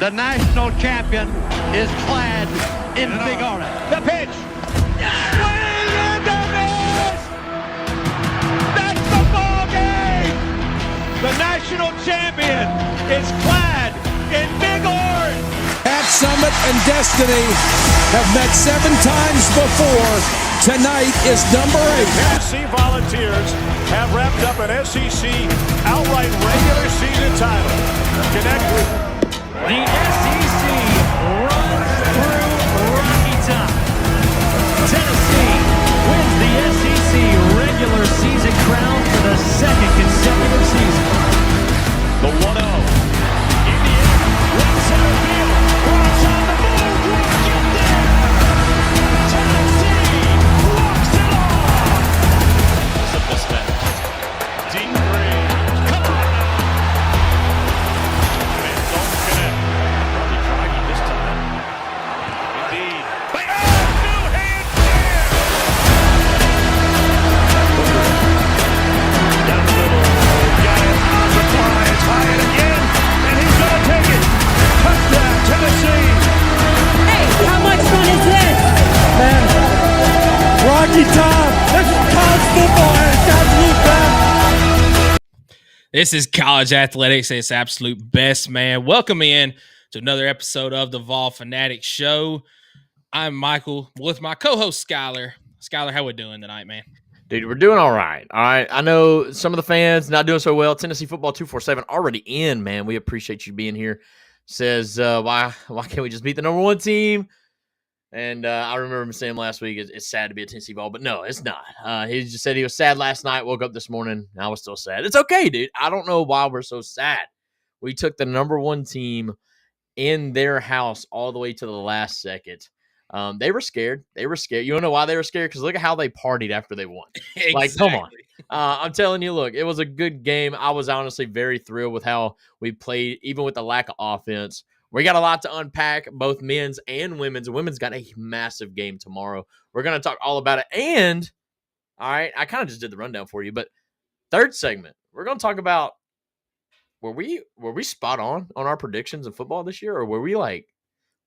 The national champion is clad in big orange. The pitch. Swing and a miss. That's the ball game. The national champion is clad in big orange. Pat Summit and Destiny have met 7 times before. Tonight is number 8. Tennessee Volunteers have wrapped up an SEC outright regular season title. Connect. The SEC runs through Rocky Top. Tennessee wins the SEC regular season crown for the 2nd consecutive season. The 1-0. Indiana, right center field. Rocks on the move. Rock it there. Tennessee walks it off. Simple step. Deep three. Come on now. And don't connect. Probably trying this time. Indeed. New hand there. Down the middle. Got it. On the fly. It's high and again. And he's going to take it. Touchdown, Tennessee. Hey, how much fun is this? Man, Rocky Top. This is college football at its absolute best. This is college athletics at its absolute best, man. Welcome in to another episode of the Fanatics Show. I'm Michael with my co-host Skylar. Skylar, how we doing tonight, man? Dude, we're doing all right. All right. I know some of the fans not doing so well. Tennessee Football 247 already in, man. We appreciate you being here. Says, why can't we just beat the number 1 team? And I remember him saying last week, it's sad to be a Tennessee Vol, but no, it's not. He just said he was sad last night, woke up this morning, and I was still sad. It's okay, dude. I don't know why we're so sad. We took the number 1 team in their house all the way to the last second. They were scared. You want to know why they were scared? Because look at how they partied after they won. Exactly. Like, come on. I'm telling you, look, it was a good game. I was honestly very thrilled with how we played, even with the lack of offense. We got a lot to unpack, both men's and women's. Women's got a massive game tomorrow. We're going to talk all about it. And, all right, I kind of just did the rundown for you, but third segment, we're going to talk about, were we spot on our predictions in football this year, or were we, like,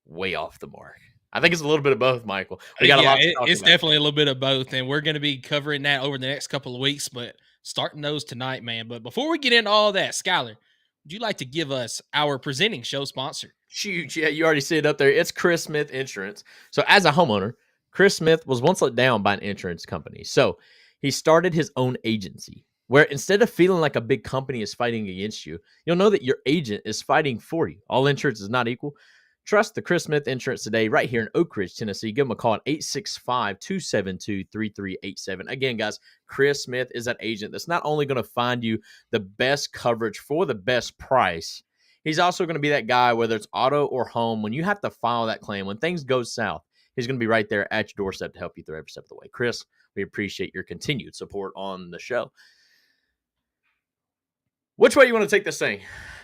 way off the mark? I think it's a little bit of both, Michael. We got a lot to talk it's about. definitely a little bit of both, and we're going to be covering that over the next couple of weeks, but starting those tonight, man. But before we get into all that, Skylar, would you like to give us our presenting show sponsor? Shoot, yeah, you already see it up there. It's Chris Smith Insurance. So as a homeowner, Chris Smith was once let down by an insurance company. So he started his own agency where instead of feeling like a big company is fighting against you, you'll know that your agent is fighting for you. All insurance is not equal. Trust the Chris Smith Insurance today right here in Oak Ridge, Tennessee. Give them a call at 865-272-3387. Again, guys, Chris Smith is that agent that's not only going to find you the best coverage for the best price, he's also going to be that guy, whether it's auto or home, when you have to file that claim, when things go south, he's going to be right there at your doorstep to help you through every step of the way. Chris, we appreciate your continued support on the show. Which way you want to take this thing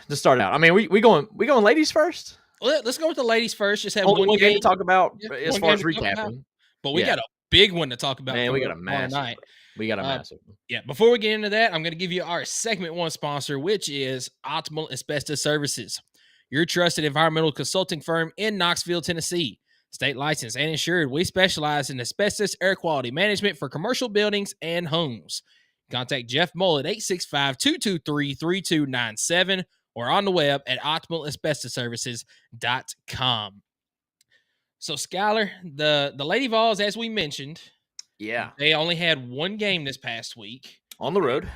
to start out? I mean, we going ladies first? Let's go with the ladies first. Just have one one game to talk about as far as game to talk about. recapping. But we got a big one to talk about. Man, we got a tomorrow massive night. We got a massive one. Yeah, before we get into that, I'm going to give you our segment 1 sponsor, which is Optimal Asbestos Services, your trusted environmental consulting firm in Knoxville, Tennessee. State licensed and insured, we specialize in asbestos air quality management for commercial buildings and homes. Contact Jeff Mull at 865-223-3297 or on the web at optimalasbestosservices.com. So, Skylar, the Lady Vols, as we mentioned, they only had 1 game this past week. On the road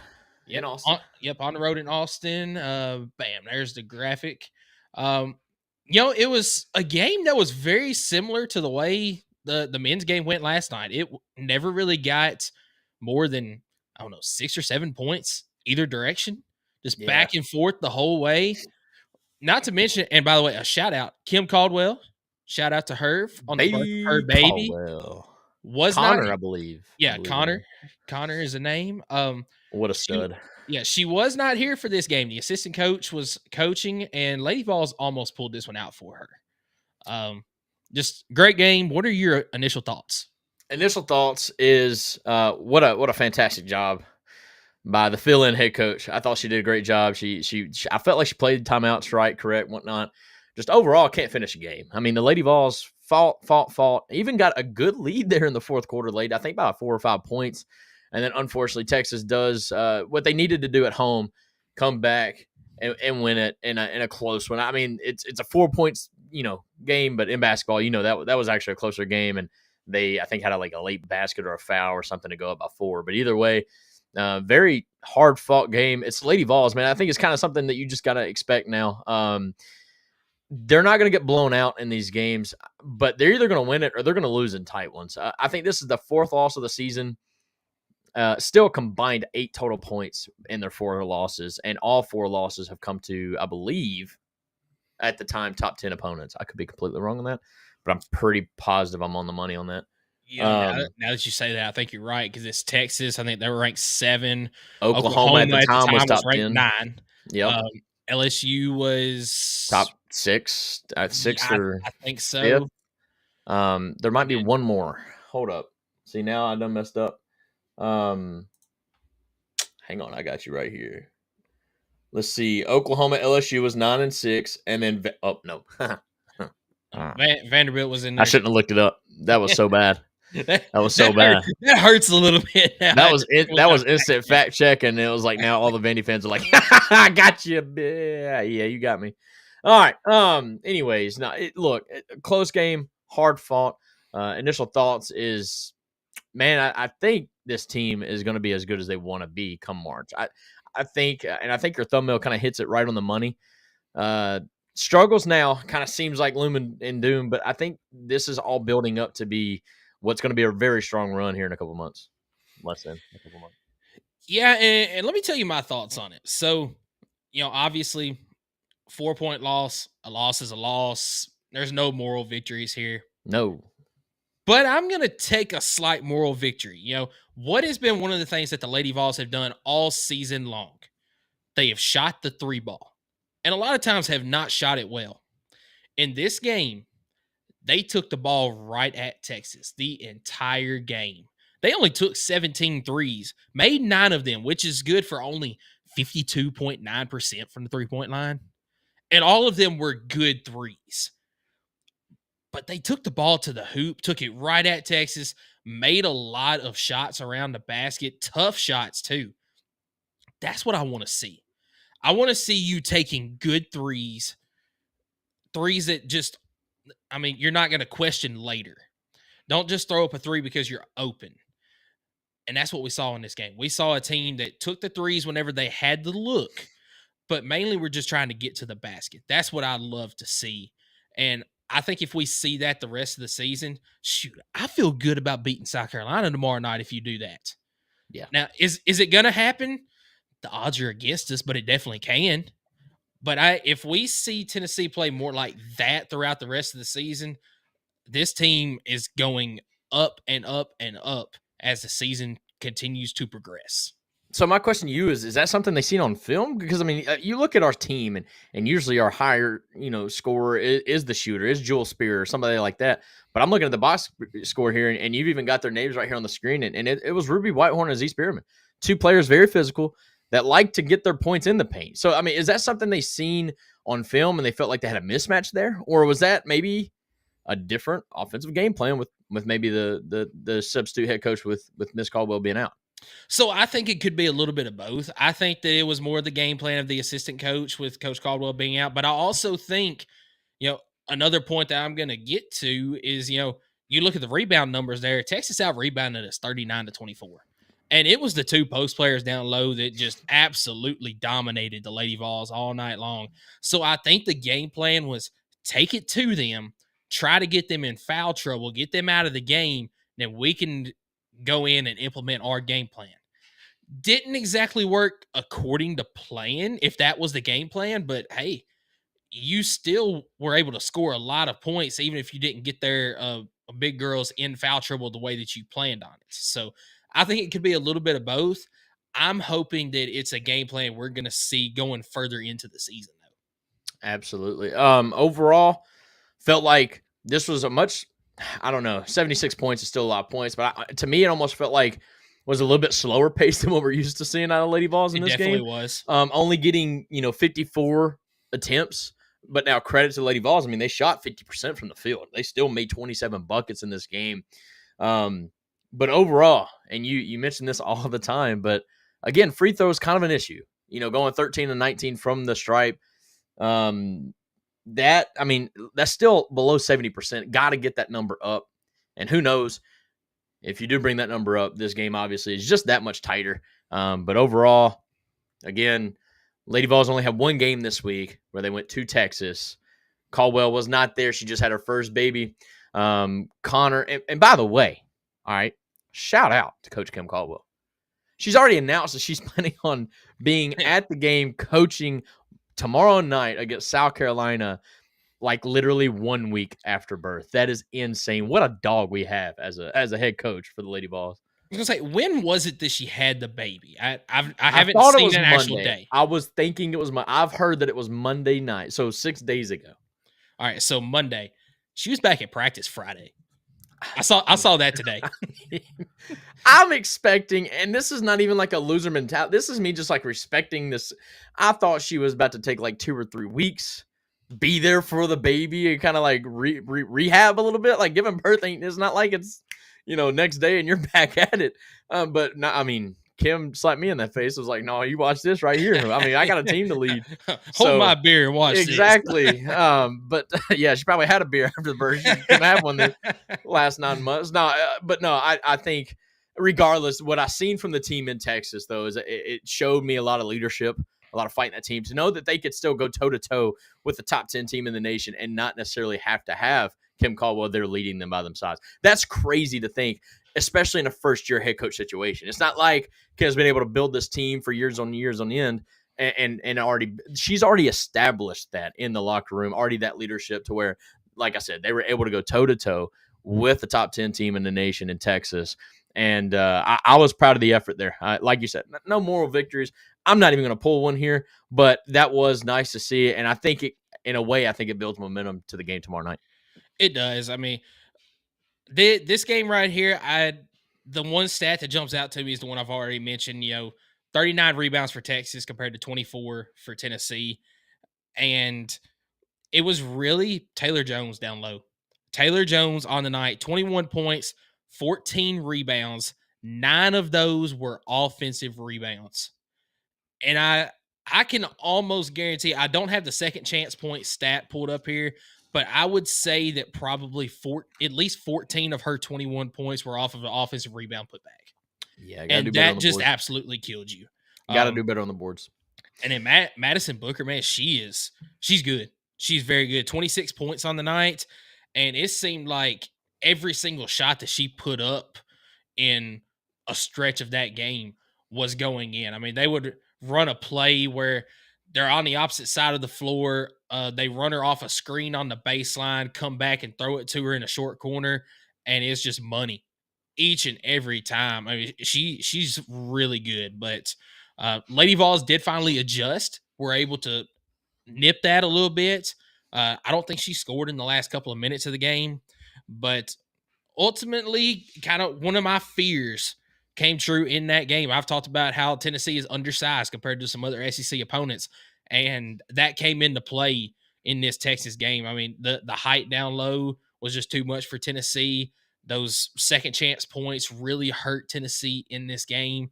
in Austin. On the road in Austin. Bam, there's the graphic. It was a game that was very similar to the way the men's game went last night. It never really got more than, 6 or 7 points either direction. Just back and forth the whole way. Not to mention, and by the way, a shout out, Kim Caldwell. Shout out to her on her baby. Caldwell. Connor, I believe. Yeah, Connor. Connor is a name. What a stud. She was not here for this game. The assistant coach was coaching, and Lady Vols almost pulled this one out for her. Just great game. What are your initial thoughts? Initial thoughts is what a fantastic job by the fill-in head coach. I thought she did a great job. She I felt like she played timeouts right, correct, whatnot. just overall can't finish a game. I mean, the Lady Vols fought, even got a good lead there in the fourth quarter late, I think about 4 or 5 points. And then unfortunately, Texas does what they needed to do at home, come back and win it in a close one. I mean, it's a 4 points, game, but in basketball, that was actually a closer game. And they, I think, had a late basket or a foul or something to go up by 4. But either way, very hard fought game. It's Lady Vols, man. I think it's kind of something that you just got to expect now. They're not going to get blown out in these games, but they're either going to win it or they're going to lose in tight ones. I think this is the 4th loss of the season. Still combined 8 total points in their 4 losses, and all 4 losses have come to, I believe, at the time, top 10 opponents. I could be completely wrong on that, but I'm pretty positive I'm on the money on that. Yeah, now that you say that, I think you're right because it's Texas. I think they were ranked 7. Oklahoma at the time was top ranked 10. 9. Yep. LSU was top 6, at 6th or I think so. 5th. There might be one more. Hold up. See, now I done messed up. Hang on, I got you right here. Let's see. Oklahoma, LSU was 9 and 6, and then no. Vanderbilt was in there. I shouldn't have looked it up. That was so bad. That was so bad. That hurts a little bit. That was it. That was instant fact check, and it was like now all the Vandy fans are like, "I got you, yeah, you got me." All right. Anyways, look, close game, hard fought. Initial thoughts is, man, I think this team is going to be as good as they want to be come March. I think your thumbnail kind of hits it right on the money. Struggles now kind of seems like loom and doom, but I think this is all building up to be what's going to be a very strong run here in a couple months. Less than a couple months. Yeah, and let me tell you my thoughts on it. So, obviously, 4-point loss. A loss is a loss. There's no moral victories here. No. But I'm going to take a slight moral victory. What has been one of the things that the Lady Vols have done all season long? They have shot the 3 ball. And a lot of times have not shot it well. In this game, they took the ball right at Texas the entire game. They only took 17 threes, made 9 of them, which is good for only 52.9% from the 3-point line. And all of them were good threes. But they took the ball to the hoop, took it right at Texas, made a lot of shots around the basket, tough shots too. That's what I want to see. I want to see you taking good threes that just, you're not going to question later. Don't just throw up a 3 because you're open. And that's what we saw in this game. We saw a team that took the threes whenever they had the look, but mainly we're just trying to get to the basket. That's what I'd love to see. And I think if we see that the rest of the season, shoot, I feel good about beating South Carolina tomorrow night if you do that. Yeah. Now, is it going to happen? The odds are against us, but it definitely can. But if we see Tennessee play more like that throughout the rest of the season, this team is going up and up and up as the season continues to progress. So my question to you is that something they seen on film? Because, you look at our team, and usually our higher, scorer is the shooter, is Jewel Spear or somebody like that. But I'm looking at the box score here, and you've even got their names right here on the screen, and it was Ruby Whitehorn and Z Spearman. 2 players, very physical, that like to get their points in the paint. So, is that something they seen on film and they felt like they had a mismatch there? Or was that maybe a different offensive game plan with maybe the substitute head coach with Miss Caldwell being out? So I think it could be a little bit of both. I think that it was more the game plan of the assistant coach with Coach Caldwell being out. But I also think, another point that I'm going to get to is, you look at the rebound numbers there. Texas out-rebounded us 39-24. And it was the 2 post players down low that just absolutely dominated the Lady Vols all night long. So I think the game plan was take it to them, try to get them in foul trouble, get them out of the game, then we can go in and implement our game plan. Didn't exactly work according to plan, if that was the game plan, but hey, you still were able to score a lot of points, even if you didn't get their big girls in foul trouble the way that you planned on it. So I think it could be a little bit of both. I'm hoping that it's a game plan we're going to see going further into the season, though. Absolutely. Overall, felt like this was a much, 76 points is still a lot of points, but to me, it almost felt like was a little bit slower paced than what we're used to seeing out of Lady Vols in this game. It definitely was. Only getting, 54 attempts But now credit to Lady Vols. I mean, they shot 50% from the field. They still made 27 buckets in this game. But overall, and you mentioned this all the time, but again, free throw is kind of an issue. Going 13 and 19 from the stripe. That's still below 70%. Got to get that number up. And who knows, if you do bring that number up, this game obviously is just that much tighter. But overall, again, Lady Vols only had one game this week where they went to Texas. Caldwell was not there. She just had her first baby. Connor, and by the way, all right, shout out to Coach Kim Caldwell. She's already announced that she's planning on being at the game coaching tomorrow night against South Carolina, like literally 1 week after birth. That is insane. What a dog we have as a head coach for the Lady Vols. I was going to say, when was it that she had the baby? I haven't seen an actual day. I was thinking it was I've heard that it was Monday night, so 6 days ago. All right, so Monday. She was back at practice Friday. I saw that today. I'm expecting, and this is not even like a loser mentality. This is me just like respecting this. I thought she was about to take like 2 or 3 weeks, be there for the baby, and kind of like rehab a little bit. Like giving birth it's not like it's next day and you're back at it. But no, I mean, Kim slapped me in that face. It was like, no, you watch this right here. I mean, I got a team to lead. Hold my beer and watch exactly. this. But yeah, she probably had a beer after the birth. She didn't have one the last 9 months. No, but no, I think regardless, what I've seen from the team in Texas, though, is it showed me a lot of leadership, a lot of fighting that team, to know that they could still go toe-to-toe with the top 10 team in the nation and not necessarily have to have Kim Caldwell there leading them by themselves. That's crazy to think, especially in a first-year head coach situation. It's not like Kim's been able to build this team for years on years on end, and she's already established that in the locker room, already that leadership to where, like I said, they were able to go toe-to-toe with the top 10 team in the nation in Texas. And I was proud of the effort there. Like you said, no moral victories. I'm not even going to pull one here, but that was nice to see. And I think in a way, it builds momentum to the game tomorrow night. It does. I mean, this game right here, the one stat that jumps out to me is the one I've already mentioned. 39 rebounds for Texas compared to 24 for Tennessee, and it was really Taylor Jones down low. Taylor Jones on the night, 21 points, 14 rebounds. 9 of those were offensive rebounds, and I can almost guarantee, I don't have the second chance point stat pulled up here, but I would say that probably at least 14 of her 21 points were off of an offensive rebound putback. Yeah, and that just absolutely killed you. Got to do better on the boards. And then Madison Booker, man, she's good. She's very good. 26 points on the night, and it seemed like every single shot that she put up in a stretch of that game was going in. I mean, they would run a play where they're on the opposite side of the floor. They run her off a screen on the baseline, come back and throw it to her in a short corner, and it's just money each and every time. I mean, she's really good. But Lady Vols did finally adjust. We're able to nip that a little bit. I don't think she scored in the last couple of minutes of the game, but ultimately, kind of one of my fears came true in that game. I've talked about how Tennessee is undersized compared to some other SEC opponents, and that came into play in this Texas game. I mean, the height down low was just too much for Tennessee. Those second chance points really hurt Tennessee in this game.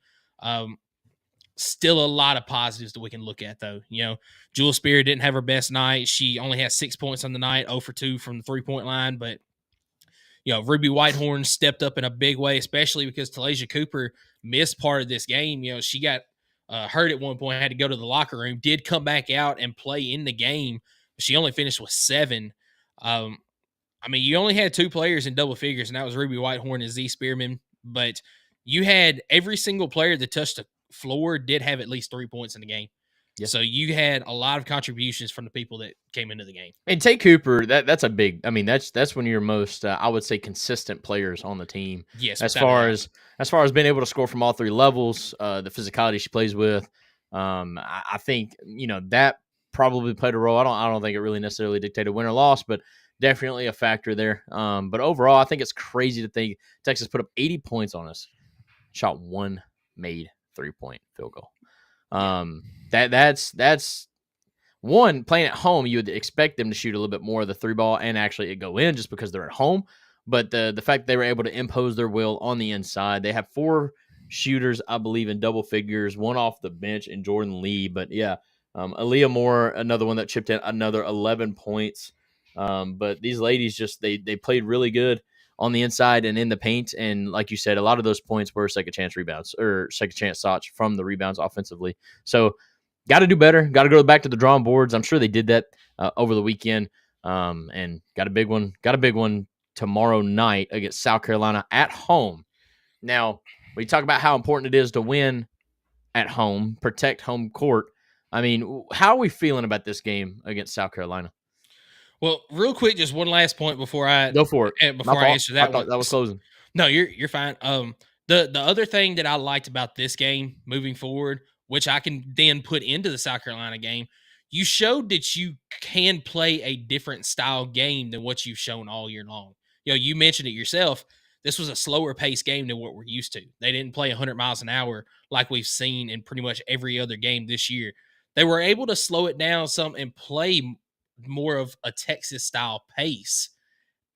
Still a lot of positives that we can look at, though. Jewel Spear didn't have her best night. She only had 6 points on the night, 0 for 2 from the three-point line, but Ruby Whitehorn stepped up in a big way, especially because Talasia Cooper missed part of this game. She got hurt at one point, had to go to the locker room, did come back out and play in the game. She only finished with 7. I mean, you only had 2 players in double figures, and that was Ruby Whitehorn and Z Spearman. But you had every single player that touched the floor did have at least 3 points in the game. Yeah. So you had a lot of contributions from the people that came into the game. And Tate Cooper, that's a big. I mean, that's one of your most, I would say, consistent players on the team. Yes. As far as being able to score from all 3 levels, the physicality she plays with, I think that probably played a role. I don't think it really necessarily dictated win or loss, but definitely a factor there. But overall, I think it's crazy to think Texas put up 80 points on us, shot 1 made 3-point field goal. That's one, playing at home, you would expect them to shoot a little bit more of the 3-ball and actually it go in just because they're at home. But the fact they were able to impose their will on the inside, they have 4 shooters, I believe, in double figures, one off the bench and Jordan Lee. But yeah, Aaliyah Moore, another one that chipped in another 11 points. But these ladies they played really good on the inside and in the paint. And like you said, a lot of those points were second chance rebounds or second chance shots from the rebounds offensively. So got to do better. Got to go back to the drawing boards. I'm sure they did that over the weekend. And got a big one. Got a big one tomorrow night against South Carolina at home. Now, we talk about how important it is to win at home, protect home court. I mean, how are we feeling about this game against South Carolina? Well, real quick, just one last point before I go for it. Before I answer that, I thought that was closing. No, you're fine. The other thing that I liked about this game moving forward, which I can then put into the South Carolina game, you showed that you can play a different style game than what you've shown all year long. You mentioned it yourself. This was a slower paced game than what we're used to. They didn't play 100 miles an hour like we've seen in pretty much every other game this year. They were able to slow it down some and play more of a Texas style pace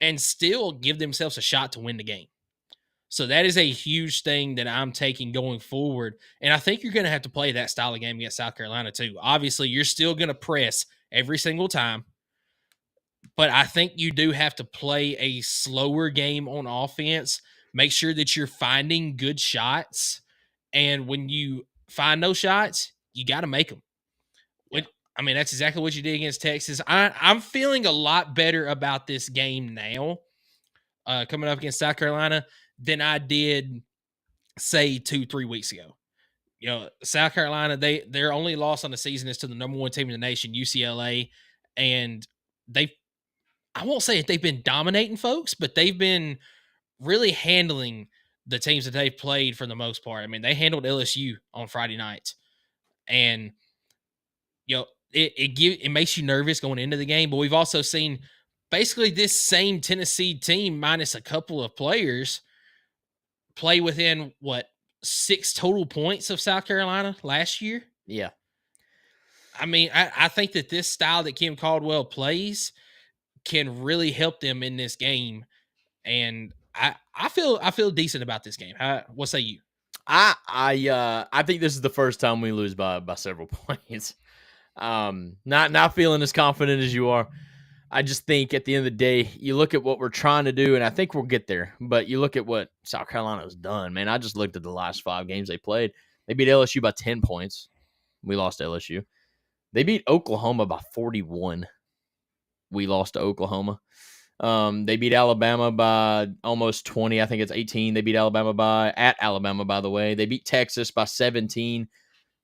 and still give themselves a shot to win the game. So that is a huge thing that I'm taking going forward. And I think you're going to have to play that style of game against South Carolina too. Obviously, you're still going to press every single time, but I think you do have to play a slower game on offense. Make sure that you're finding good shots. And when you find those shots, you got to make them. Yeah. I mean, that's exactly what you did against Texas. I'm feeling a lot better about this game now, coming up against South Carolina, than I did, say, 2-3 weeks ago. South Carolina, their only loss on the season is to the number 1 team in the nation, UCLA, and I won't say that they've been dominating folks, but they've been really handling the teams that they've played for the most part. I mean, they handled LSU on Friday night, and it makes you nervous going into the game. But we've also seen basically this same Tennessee team minus a couple of players play within 6 total points of South Carolina last year. Yeah. I mean, I think that this style that Kim Caldwell plays can really help them in this game. And I feel decent about this game. What say you? I think this is the first time we lose by several points. Not feeling as confident as you are. I just think at the end of the day, you look at what we're trying to do, and I think we'll get there. But you look at what South Carolina's done, man. I just looked at the last 5 games they played. They beat LSU by 10 points. We lost to LSU. They beat Oklahoma by 41. We lost to Oklahoma. They beat Alabama by almost 20. I think it's 18. They beat Alabama at Alabama, by the way. They beat Texas by 17.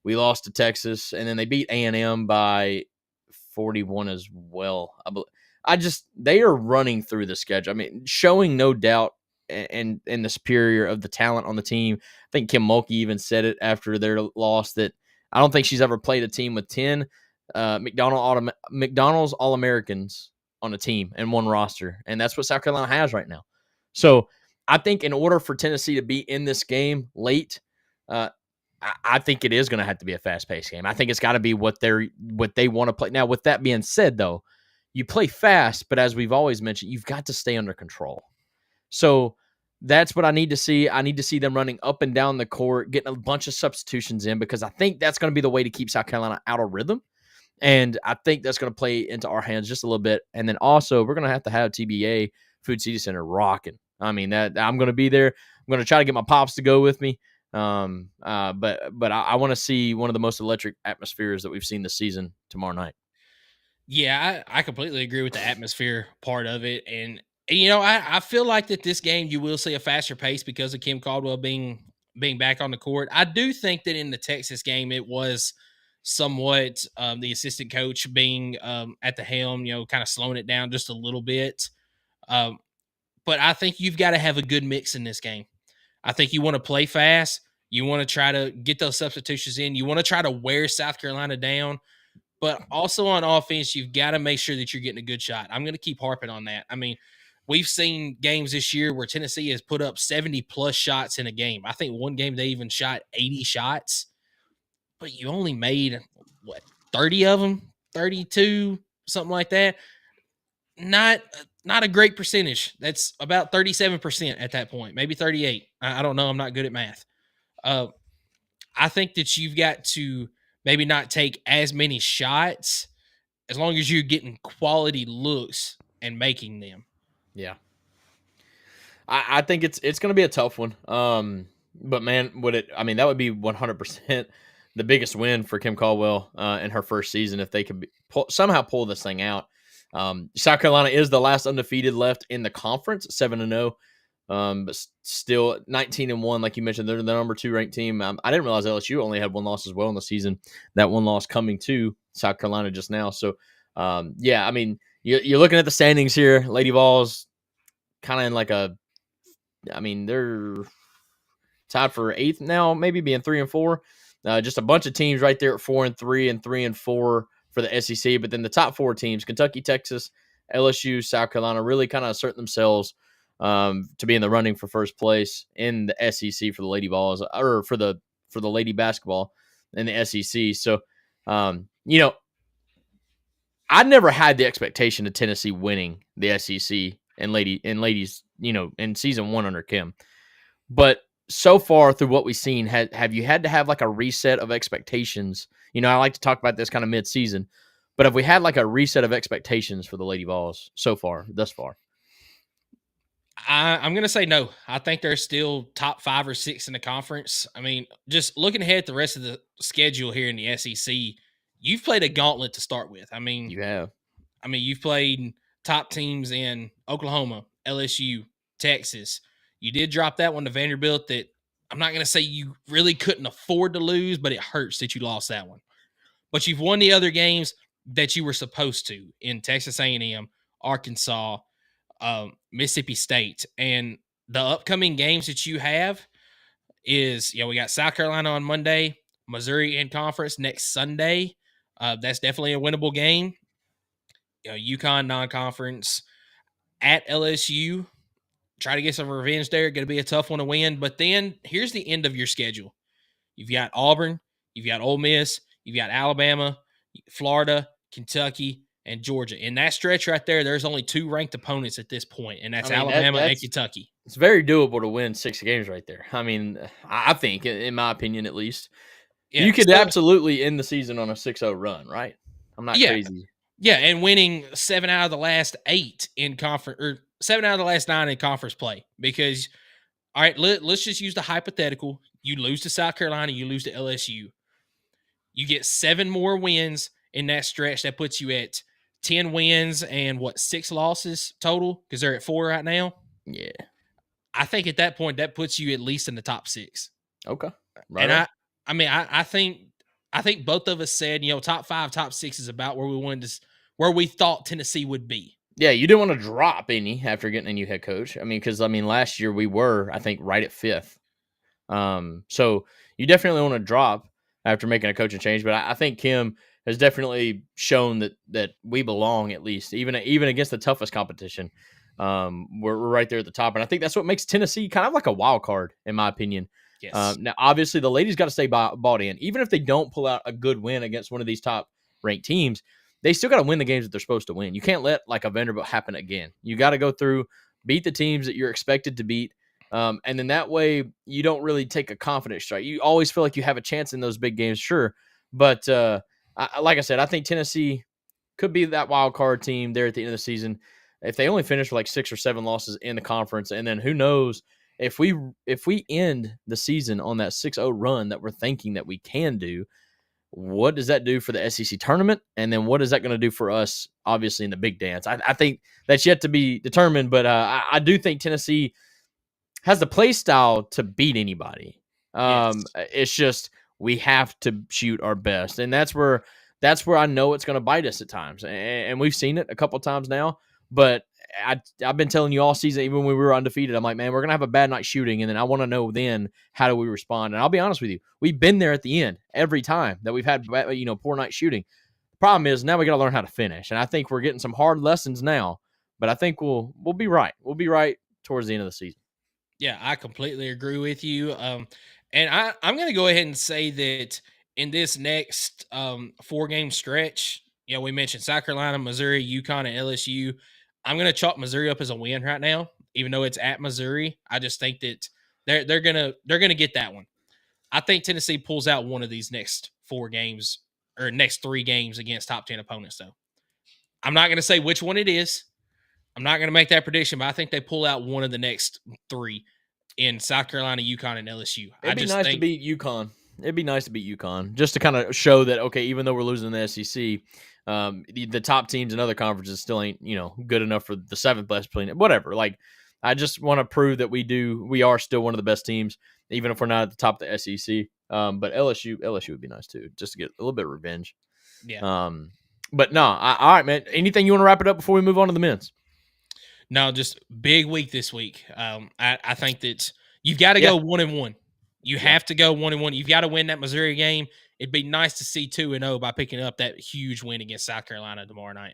We lost to Texas. And then they beat A&M by 41 as well. They are running through the schedule. I mean, showing no doubt and the superior of the talent on the team. I think Kim Mulkey even said it after their loss that I don't think she's ever played a team with 10 McDonald's All-Americans on a team and one roster. And that's what South Carolina has right now. So I think in order for Tennessee to be in this game late, I think it is going to have to be a fast-paced game. I think it's got to be what they want to play. Now, with that being said, though, you play fast, but as we've always mentioned, you've got to stay under control. So that's what I need to see. I need to see them running up and down the court, getting a bunch of substitutions in, because I think that's going to be the way to keep South Carolina out of rhythm. And I think that's going to play into our hands just a little bit. And then also, we're going to have TBA Food City Center rocking. I mean, that I'm going to be there. I'm going to try to get my pops to go with me. But I want to see one of the most electric atmospheres that we've seen this season tomorrow night. Yeah, I completely agree with the atmosphere part of it. And, I feel like that this game you will see a faster pace because of Kim Caldwell being back on the court. I do think that in the Texas game, it was somewhat the assistant coach being at the helm, kind of slowing it down just a little bit. But I think you've got to have a good mix in this game. I think you want to play fast. You want to try to get those substitutions in. You want to try to wear South Carolina down. But also on offense, you've got to make sure that you're getting a good shot. I'm going to keep harping on that. I mean, we've seen games this year where Tennessee has put up 70-plus shots in a game. I think one game they even shot 80 shots. But you only made, 30 of them? 32, something like that. Not a great percentage. That's about 37% at that point, maybe 38. I don't know. I'm not good at math. I think that you've got to maybe not take as many shots as long as you're getting quality looks and making them. Yeah. I think it's going to be a tough one. But man, that would be 100% the biggest win for Kim Caldwell in her first season if they could somehow pull this thing out. South Carolina is the last undefeated left in the conference, 7-0. But still 19-1, like you mentioned, they're the number 2 ranked team. I didn't realize LSU only had 1 loss as well in the season. That 1 loss coming to South Carolina just now. So, yeah, I mean, you're looking at the standings here. Lady Vols kind of in like they're tied for 8th now, maybe being 3-4. Just a bunch of teams right there at 4-3 and 3-4 for the SEC. But then the top 4 teams, Kentucky, Texas, LSU, South Carolina, really kind of assert themselves to be in the running for first place in the SEC for the Lady Vols, or for the Lady basketball in the SEC. So, I never had the expectation of Tennessee winning the SEC and ladies, in season 1 under Kim. But so far through what we've seen, have you had to have like a reset of expectations? I like to talk about this kind of mid-season, but have we had like a reset of expectations for the Lady Vols thus far? I'm going to say no. I think they're still top 5 or 6 in the conference. I mean, just looking ahead at the rest of the schedule here in the SEC, you've played a gauntlet to start with. I mean, you have. I mean, you've played top teams in Oklahoma, LSU, Texas. You did drop that one to Vanderbilt that I'm not going to say you really couldn't afford to lose, but it hurts that you lost that one. But you've won the other games that you were supposed to in Texas A&M, Arkansas, Mississippi State. And the upcoming games that you have is, we got South Carolina on Monday, Missouri in conference next Sunday. That's definitely a winnable game. UConn non-conference at LSU. Try to get some revenge there. Going to be a tough one to win. But then here's the end of your schedule. You've got Auburn, you've got Ole Miss, you've got Alabama, Florida, Kentucky, and Georgia. In that stretch right there, there's only 2 ranked opponents at this point, and that's Alabama and Kentucky. It's very doable to win 6 games right there. I mean, I think, in my opinion at least, you could absolutely end the season on a 6-0 run, right? I'm not crazy. Yeah, and winning 7 out of the last 8 in conference, or 7 out of the last 9 in conference play. Because, all right, let's just use the hypothetical. You lose to South Carolina, you lose to LSU. You get 7 more wins in that stretch. That puts you at 10 wins and 6 losses total? Because they're at 4 right now. Yeah. I think at that point, that puts you at least in the top 6. Okay. Right. And I think both of us said, top 5, top 6 is about where where we thought Tennessee would be. Yeah, you didn't want to drop any after getting a new head coach. Because last year we were, I think, right at 5th. So you definitely want to drop after making a coaching change. But I think Kim has definitely shown that we belong, at least, even against the toughest competition. We're right there at the top. And I think that's what makes Tennessee kind of like a wild card, in my opinion. Yes. Now, obviously, the ladies got to stay bought in. Even if they don't pull out a good win against one of these top-ranked teams, they still got to win the games that they're supposed to win. You can't let like a Vanderbilt happen again. You got to go through, beat the teams that you're expected to beat, and then that way you don't really take a confidence strike. You always feel like you have a chance in those big games, sure. But like I said, I think Tennessee could be that wild card team there at the end of the season. If they only finish with like 6 or 7 losses in the conference, and then who knows if we end the season on that 6-0 run that we're thinking that we can do, what does that do for the SEC tournament? And then what is that going to do for us, obviously, in the big dance? I think that's yet to be determined, but I do think Tennessee has the play style to beat anybody. Yes. It's just we have to shoot our best, and that's where I know it's going to bite us at times, and we've seen it a couple times now. But I've been telling you all season, even when we were undefeated, I'm like, man, we're going to have a bad night shooting, and then I want to know then how do we respond. And I'll be honest with you, we've been there at the end every time that we've had poor night shooting. The problem is now we got to learn how to finish, and I think we're getting some hard lessons now. But I think we'll be right. We'll be right towards the end of the season. Yeah, I completely agree with you. And I'm going to go ahead and say that in this next 4-game stretch, we mentioned South Carolina, Missouri, UConn, and LSU. I'm going to chalk Missouri up as a win right now, even though it's at Missouri. I just think that they're gonna get that one. I think Tennessee pulls out one of these next 4 games or next 3 games against top 10 opponents, though. I'm not going to say which one it is. I'm not going to make that prediction, but I think they pull out one of the next 3 in South Carolina, UConn, and LSU. It'd be nice to beat UConn. It'd be nice to beat UConn just to kind of show that, okay, even though we're losing the SEC, the top teams in other conferences still ain't, good enough for the 7th best play. Whatever. Like, I just want to prove that we are still one of the best teams, even if we're not at the top of the SEC. But LSU would be nice too, just to get a little bit of revenge. Yeah. But no, all right, man. Anything you want to wrap it up before we move on to the men's? No, just big week this week. I think that you've got to go 1-1. You have to go 1-1. You've got to win that Missouri game. It'd be nice to see 2-0 by picking up that huge win against South Carolina tomorrow night.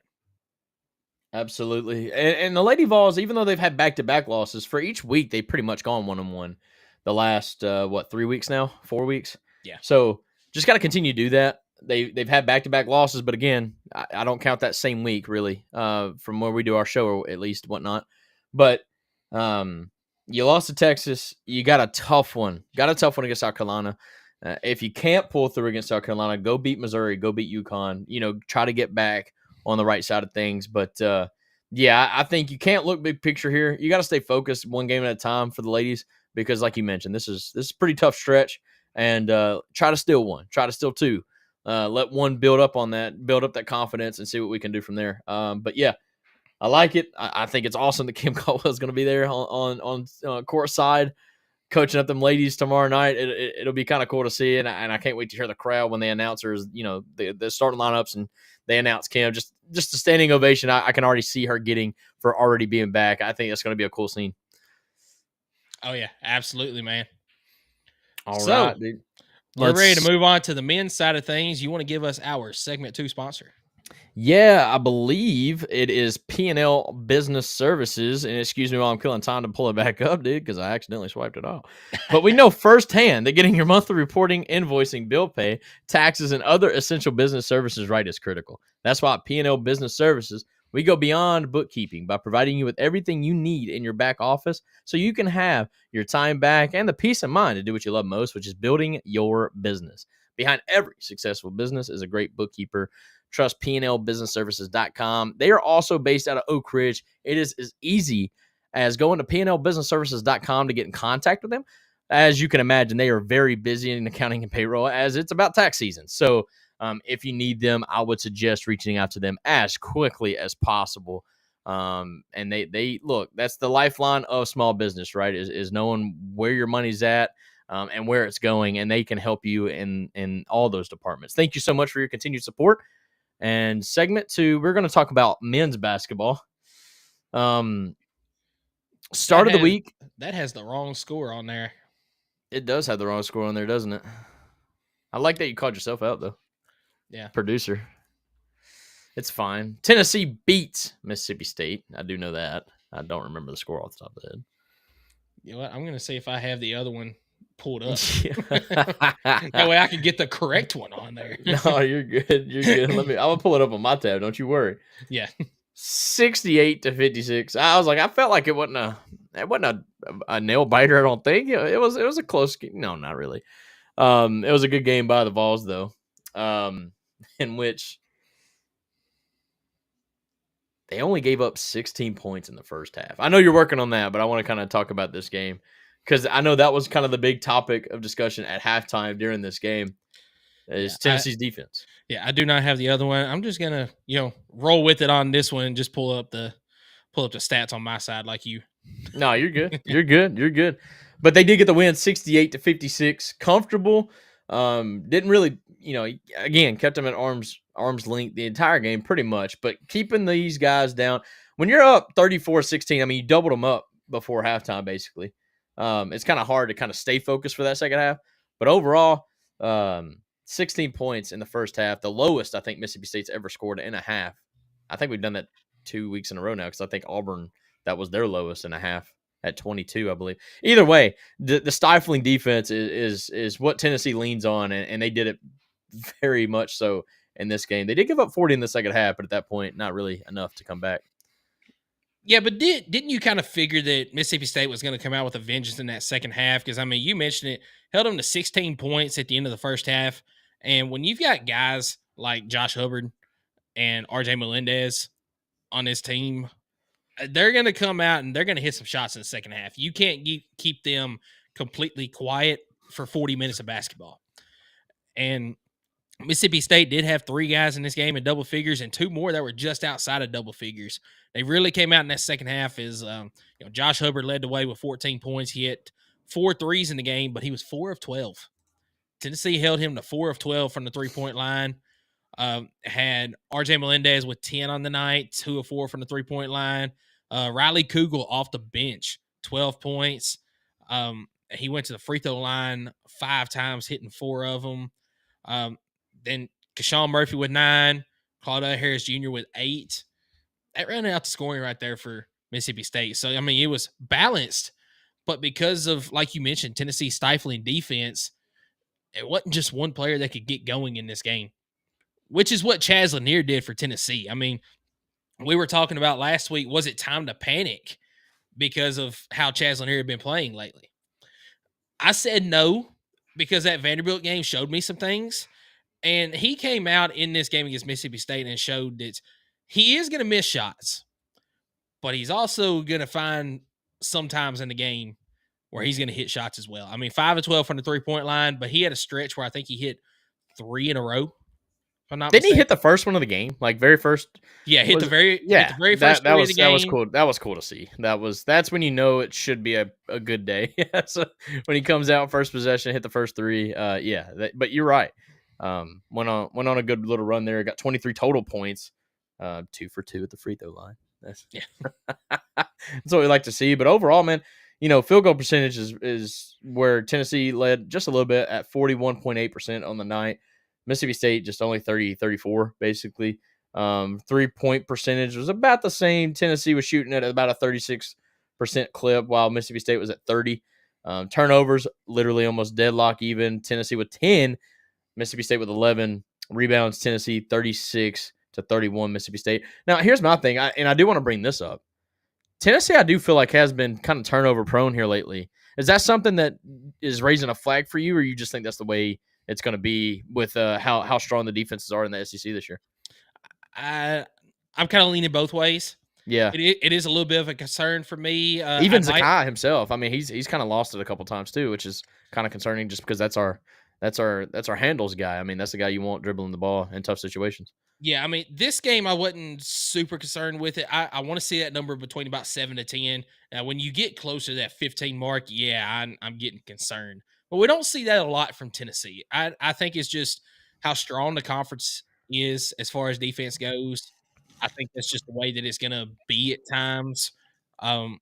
Absolutely. And the Lady Vols, even though they've had back-to-back losses, for each week, they've pretty much gone 1-1 the last, 3 weeks now? 4 weeks? Yeah. So just got to continue to do that. They've had back-to-back losses, but again, I don't count that same week, really, from where we do our show, or at least whatnot. But you lost to Texas. You got a tough one. Got a tough one against South Carolina. If you can't pull through against South Carolina, go beat Missouri, go beat UConn. Try to get back on the right side of things. But, I think you can't look big picture here. You got to stay focused one game at a time for the ladies because, like you mentioned, this is a pretty tough stretch. And try to steal one. Try to steal 2. Let one build up that confidence and see what we can do from there. But yeah, I like it. I think it's awesome that Kim Caldwell is going to be there on court side, coaching up them ladies tomorrow night. It'll be kind of cool to see, and I can't wait to hear the crowd when they announce her, the starting lineups and they announce Kim. Just a standing ovation. I can already see her getting for already being back. I think that's going to be a cool scene. Oh yeah, absolutely, man. All right, dude. We're ready to move on to the men's side of things. You want to give us our segment 2 sponsor? Yeah, I believe it is P&L Business Services. And excuse me while I'm killing time to pull it back up, dude, because I accidentally swiped it off. But we know firsthand that getting your monthly reporting, invoicing, bill pay, taxes, and other essential business services right is critical. That's why at P&L Business Services, we go beyond bookkeeping by providing you with everything you need in your back office so you can have your time back and the peace of mind to do what you love most, which is building your business. Behind every successful business is a great bookkeeper. Trust PNLBusinessServices.com. They are also based out of Oak Ridge. It is as easy as going to PNLBusinessServices.com to get in contact with them. As you can imagine, they are very busy in accounting and payroll as it's about tax season. So if you need them, I would suggest reaching out to them as quickly as possible. And they look, that's the lifeline of small business, right? Is knowing where your money's at and where it's going, and they can help you in all those departments. Thank you so much for your continued support. And segment 2, we're going to talk about men's basketball. Start of the week. That has the wrong score on there. It does have the wrong score on there, doesn't it? I like that you called yourself out, though. Yeah. Producer. It's fine. Tennessee beats Mississippi State. I do know that. I don't remember the score off the top of the head. You know what? I'm going to see if I have the other one pulled up. That way I can get the correct one on there. No, you're good. You're good. I'm going to pull it up on my tab. Don't you worry. Yeah. 68-56. I was like, I felt like it wasn't a nail biter. I don't think it was a close game. No, not really. It was a good game by the Vols though. In which they only gave up 16 points in the first half. I know you're working on that, but I want to kind of talk about this game because I know that was kind of the big topic of discussion at halftime during this game is Tennessee's defense. Yeah, I do not have the other one. I'm just gonna, roll with it on this one and just pull up the stats on my side like you. No, you're good. You're good. You're good. But they did get the win 68-56. Comfortable. Didn't really, again, kept them at arm's length the entire game pretty much, but keeping these guys down. When you're up 34-16, I mean, you doubled them up before halftime, basically. It's kind of hard to kind of stay focused for that second half. But overall, 16 points in the first half, the lowest I think Mississippi State's ever scored in a half. I think we've done that 2 weeks in a row now because I think Auburn, that was their lowest in a half at 22, I believe. Either way, the stifling defense is what Tennessee leans on, and they did it very much so in this game. They did give up 40 in the second half, but at that point, not really enough to come back. Yeah, but didn't you kind of figure that Mississippi State was going to come out with a vengeance in that second half? Because, I mean, you mentioned it, held them to 16 points at the end of the first half. And when you've got guys like Josh Hubbard and RJ Melendez on this team, they're going to come out and they're going to hit some shots in the second half. You can't keep them completely quiet for 40 minutes of basketball. And Mississippi State did have 3 guys in this game in double figures and 2 more that were just outside of double figures. They really came out in that second half. Josh Hubbard led the way with 14 points. He hit 4 threes in the game, but he was 4 of 12. Tennessee held him to 4 of 12 from the 3-point line. Had RJ Melendez with 10 on the night, 2 of 4 from the 3-point line. Riley Kugel off the bench, 12 points. He went to the free throw line 5 times, hitting 4 of them. Then Kashawn Murphy with 9, Claudette Harris Jr. with 8. That ran out the scoring right there for Mississippi State. So, I mean, it was balanced, but because of, like you mentioned, Tennessee's stifling defense, it wasn't just one player that could get going in this game, which is what Chaz Lanier did for Tennessee. I mean, we were talking about last week, was it time to panic because of how Chaz Lanier had been playing lately? I said no, because that Vanderbilt game showed me some things. And he came out in this game against Mississippi State and showed that he is going to miss shots, but he's also going to find sometimes in the game where he's going to hit shots as well. I mean, 5 of 12 from the 3-point line, but he had a stretch where I think he hit 3 in a row. If I'm not Didn't mistaken. he hit the first one of the game? Like very first? Yeah, hit the very first that three was of the game. That was cool. That was cool to see. That's when you know it should be a good day. So when he comes out first possession, hit the first 3. But you're right. Went on a good little run there. Got 23 total points. 2 for 2 at the free throw line. That's what we like to see. But overall, man, field goal percentage is where Tennessee led just a little bit at 41.8% on the night. Mississippi State just only 34 basically. 3-point percentage was about the same. Tennessee was shooting at about a 36% clip, while Mississippi State was at 30. Turnovers literally almost deadlock even. Tennessee with 10, Mississippi State with 11. Rebounds, Tennessee 36-31 Mississippi State. Now, here's my thing, and I do want to bring this up. Tennessee, I do feel like has been kind of turnover prone here lately. Is that something that is raising a flag for you, or you just think that's the way it's going to be with how strong the defenses are in the SEC this year? I'm kind of leaning both ways. Yeah, it is a little bit of a concern for me. Even Zakai himself. I mean, he's kind of lost it a couple times too, which is kind of concerning, just because that's our handles guy. I mean, that's the guy you want dribbling the ball in tough situations. Yeah, I mean, this game I wasn't super concerned with it. I want to see that number between about 7 to 10. Now, when you get closer to that 15 mark, yeah, I'm getting concerned. But we don't see that a lot from Tennessee. I think it's just how strong the conference is as far as defense goes. I think that's just the way that it's going to be at times. And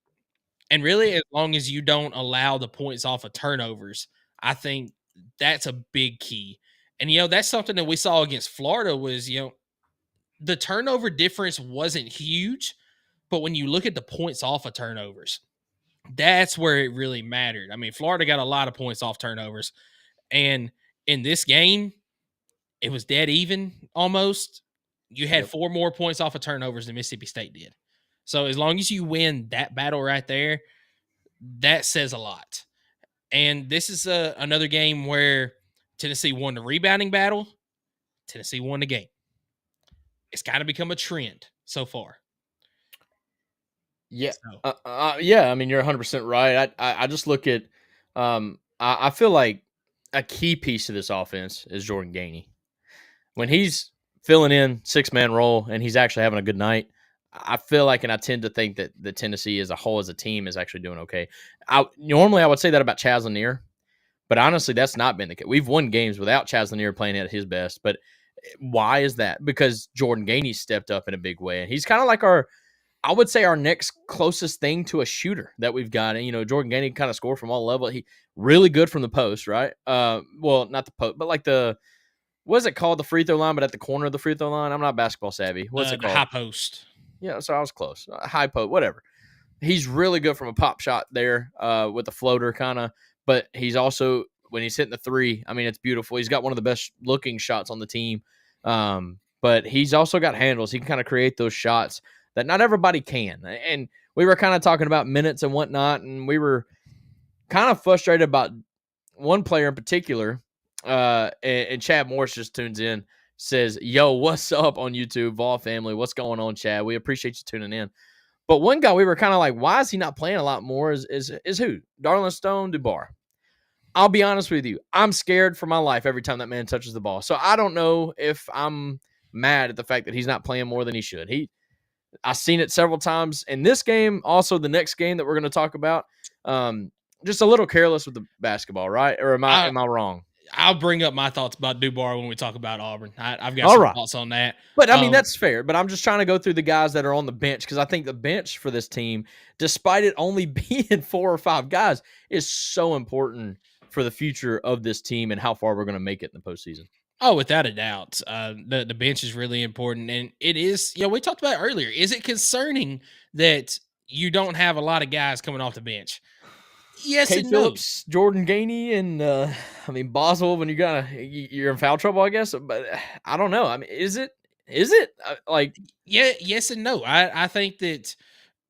really, as long as you don't allow the points off of turnovers, I think that's a big key. And, that's something that we saw against Florida was, the turnover difference wasn't huge, but when you look at the points off of turnovers, that's where it really mattered. I mean, Florida got a lot of points off turnovers, and in this game, it was dead even almost. You had 4 more points off of turnovers than Mississippi State did. So as long as you win that battle right there, that says a lot. And this is another game where Tennessee won the rebounding battle. Tennessee won the game. It's kind of become a trend so far. Yeah. I mean, you're 100% right. I just look at I feel like a key piece of this offense is Jordan Gainey. When he's filling in 6-man role and he's actually having a good night, I feel like, and I tend to think that the Tennessee as a whole, as a team, is actually doing okay. Normally I would say that about Chaz Lanier, but honestly, that's not been the case. We've won games without Chaz Lanier playing at his best, but why is that? Because Jordan Gainey stepped up in a big way, and he's kind of like our next closest thing to a shooter that we've got. And, Jordan Gainey kind of scored from all levels. He really good from the post, right? Well, not the post, but like what is it called? The free throw line, but at the corner of the free throw line. I'm not basketball savvy. What's it called? High post. Yeah, so I was close. High post, whatever. He's really good from a pop shot there with a floater kind of, but he's also, when he's hitting the 3, I mean, it's beautiful. He's got one of the best looking shots on the team. But he's also got handles. He can kind of create those shots that not everybody can. And we were kind of talking about minutes and whatnot, and we were kind of frustrated about one player in particular. And Chad Morris just tunes in, says, "Yo, what's up on YouTube, Vol family? What's going on, Chad? We appreciate you tuning in." But one guy we were kind of like, why is he not playing a lot more? Is who? Darlin Stone Dubar. I'll be honest with you. I'm scared for my life every time that man touches the ball. So I don't know if I'm mad at the fact that he's not playing more than he should. I've seen it several times in this game, also the next game that we're going to talk about. Just a little careless with the basketball, right? Or am I wrong? I'll bring up my thoughts about Dubar when we talk about Auburn. I've got some thoughts on that. But, I mean, that's fair. But I'm just trying to go through the guys that are on the bench because I think the bench for this team, despite it only being 4 or 5 guys, is so important for the future of this team and how far we're going to make it in the postseason. Oh, without a doubt. The bench is really important. And it is, we talked about it earlier. Is it concerning that you don't have a lot of guys coming off the bench? Yes Kate and Phillips, no. Jordan Gainey, and Boswell. When you're in foul trouble, I guess. But I don't know. I mean, is it like? Yeah, yes and no. I think that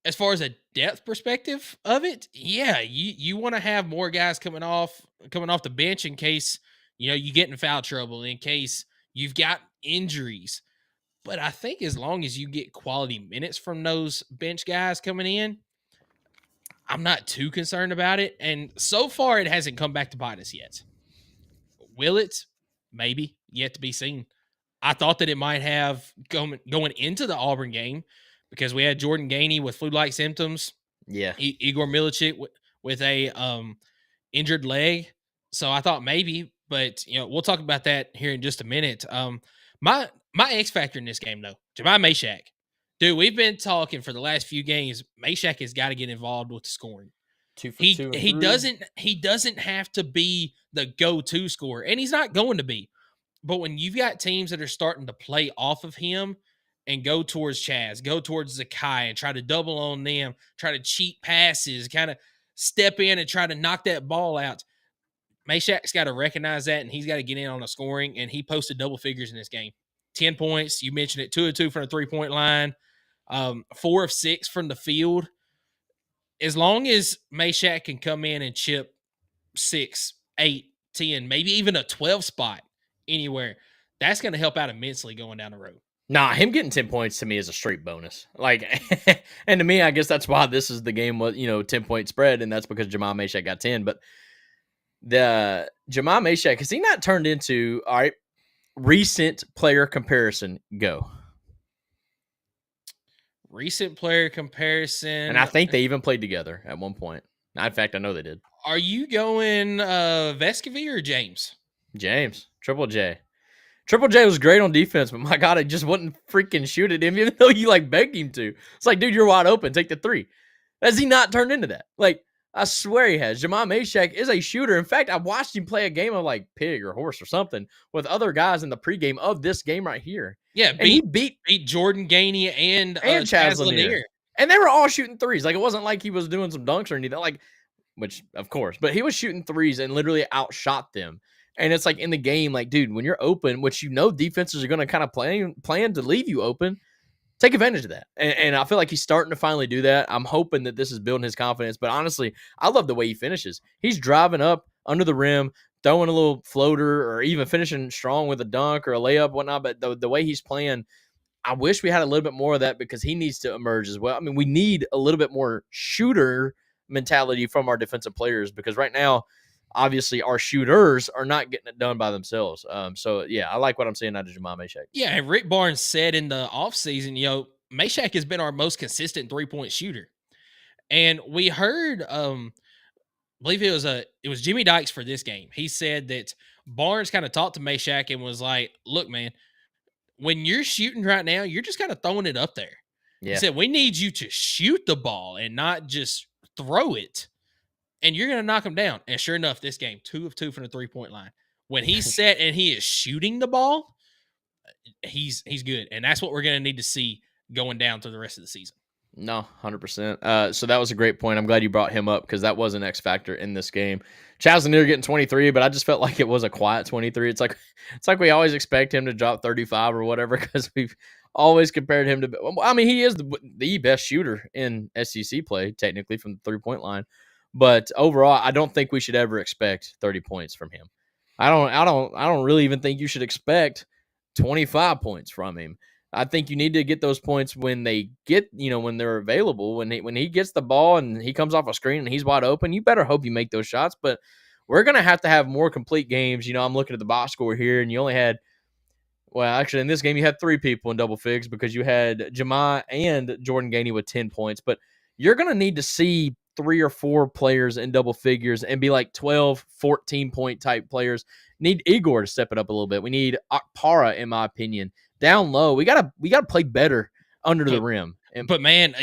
as far as a depth perspective of it, yeah, you want to have more guys coming off the bench in case you get in foul trouble, in case you've got injuries. But I think as long as you get quality minutes from those bench guys coming in, I'm not too concerned about it. And so far, it hasn't come back to bite us yet. Will it? Maybe. Yet to be seen. I thought that it might have going into the Auburn game because we had Jordan Gainey with flu-like symptoms. Yeah. Igor Milicic with a injured leg. So I thought maybe, but we'll talk about that here in just a minute. My X factor in this game though, Jemai Mashack. Dude, we've been talking for the last few games. Mashack has got to get involved with the scoring. 2 for 2 and 3. He doesn't have to be the go-to scorer, and he's not going to be. But when you've got teams that are starting to play off of him and go towards Chaz, go towards Zakai and try to double on them, try to cheat passes, kind of step in and try to knock that ball out, Mashack's got to recognize that, and he's got to get in on the scoring, and he posted double figures in this game. 10 points. You mentioned it, 2 of 2 from the three-point line. 4 of 6 from the field. As long as Mashack can come in and chip 6, 8, 10, maybe even a 12 spot anywhere, that's going to help out immensely going down the road. Nah, him getting 10 points to me is a straight bonus. Like, and to me, I guess that's why this is the game with 10-point spread, and that's because Jemai Mashack got 10. But the Jemai Mashack, has he not turned into recent player comparison? Go. Recent player comparison. And I think they even played together at one point. In fact, I know they did. Are you going Vescovy or James? James. Triple J. Triple J was great on defense, but my God, it just wouldn't freaking shoot at him, even though you begged him to. It's like, dude, you're wide open. Take the 3. Has he not turned into that? I swear he has. Jemai Mashack is a shooter. In fact, I watched him play a game of pig or horse or something with other guys in the pregame of this game right here. Yeah, he beat Jordan Gainey and Chaz Lanier. And they were all shooting 3s. It wasn't like he was doing some dunks or anything. Which, of course. But he was shooting 3s and literally outshot them. And it's in the game, dude, when you're open, which defenses are going to kind of plan to leave you open, take advantage of that. And I feel like he's starting to finally do that. I'm hoping that this is building his confidence. But honestly, I love the way he finishes. He's driving up under the rim, throwing a little floater, or even finishing strong with a dunk or a layup, whatnot. But the way he's playing, I wish we had a little bit more of that because he needs to emerge as well. I mean, we need a little bit more shooter mentality from our defensive players because right now, obviously, our shooters are not getting it done by themselves. So, yeah, I like what I'm seeing out of Jemai Mashack. Yeah, and Rick Barnes said in the offseason, Mashack has been our most consistent three-point shooter. And we heard, I believe it was Jimmy Dykes for this game. He said that Barnes kind of talked to Mashack and was like, look, man, when you're shooting right now, you're just kind of throwing it up there. Yeah. He said, we need you to shoot the ball and not just throw it. And you're going to knock him down. And sure enough, this game, 2 of 2 from the three-point line. When he's set and he is shooting the ball, he's good. And that's what we're going to need to see going down through the rest of the season. No, 100%. So that was a great point. I'm glad you brought him up because that was an X factor in this game. Chaz Lanier getting 23, but I just felt like it was a quiet 23. It's like we always expect him to drop 35 or whatever because we've always compared him to. I mean, he is the best shooter in SEC play technically from the 3-point line, but overall, I don't think we should ever expect 30 points from him. I don't really even think you should expect 25 points from him. I think you need to get those points when they get, when they're available. When he gets the ball and he comes off a screen and he's wide open, you better hope you make those shots. But we're going to have more complete games. I'm looking at the box score here, and you only had, well, actually in this game you had 3 people in double figs because you had Jamai and Jordan Gainey with 10 points. But you're going to need to see 3 or 4 players in double figures and be like 12, 14-point type players. Need Igor to step it up a little bit. We need Akpara, in my opinion. Down low, we gotta play better under the rim. But man,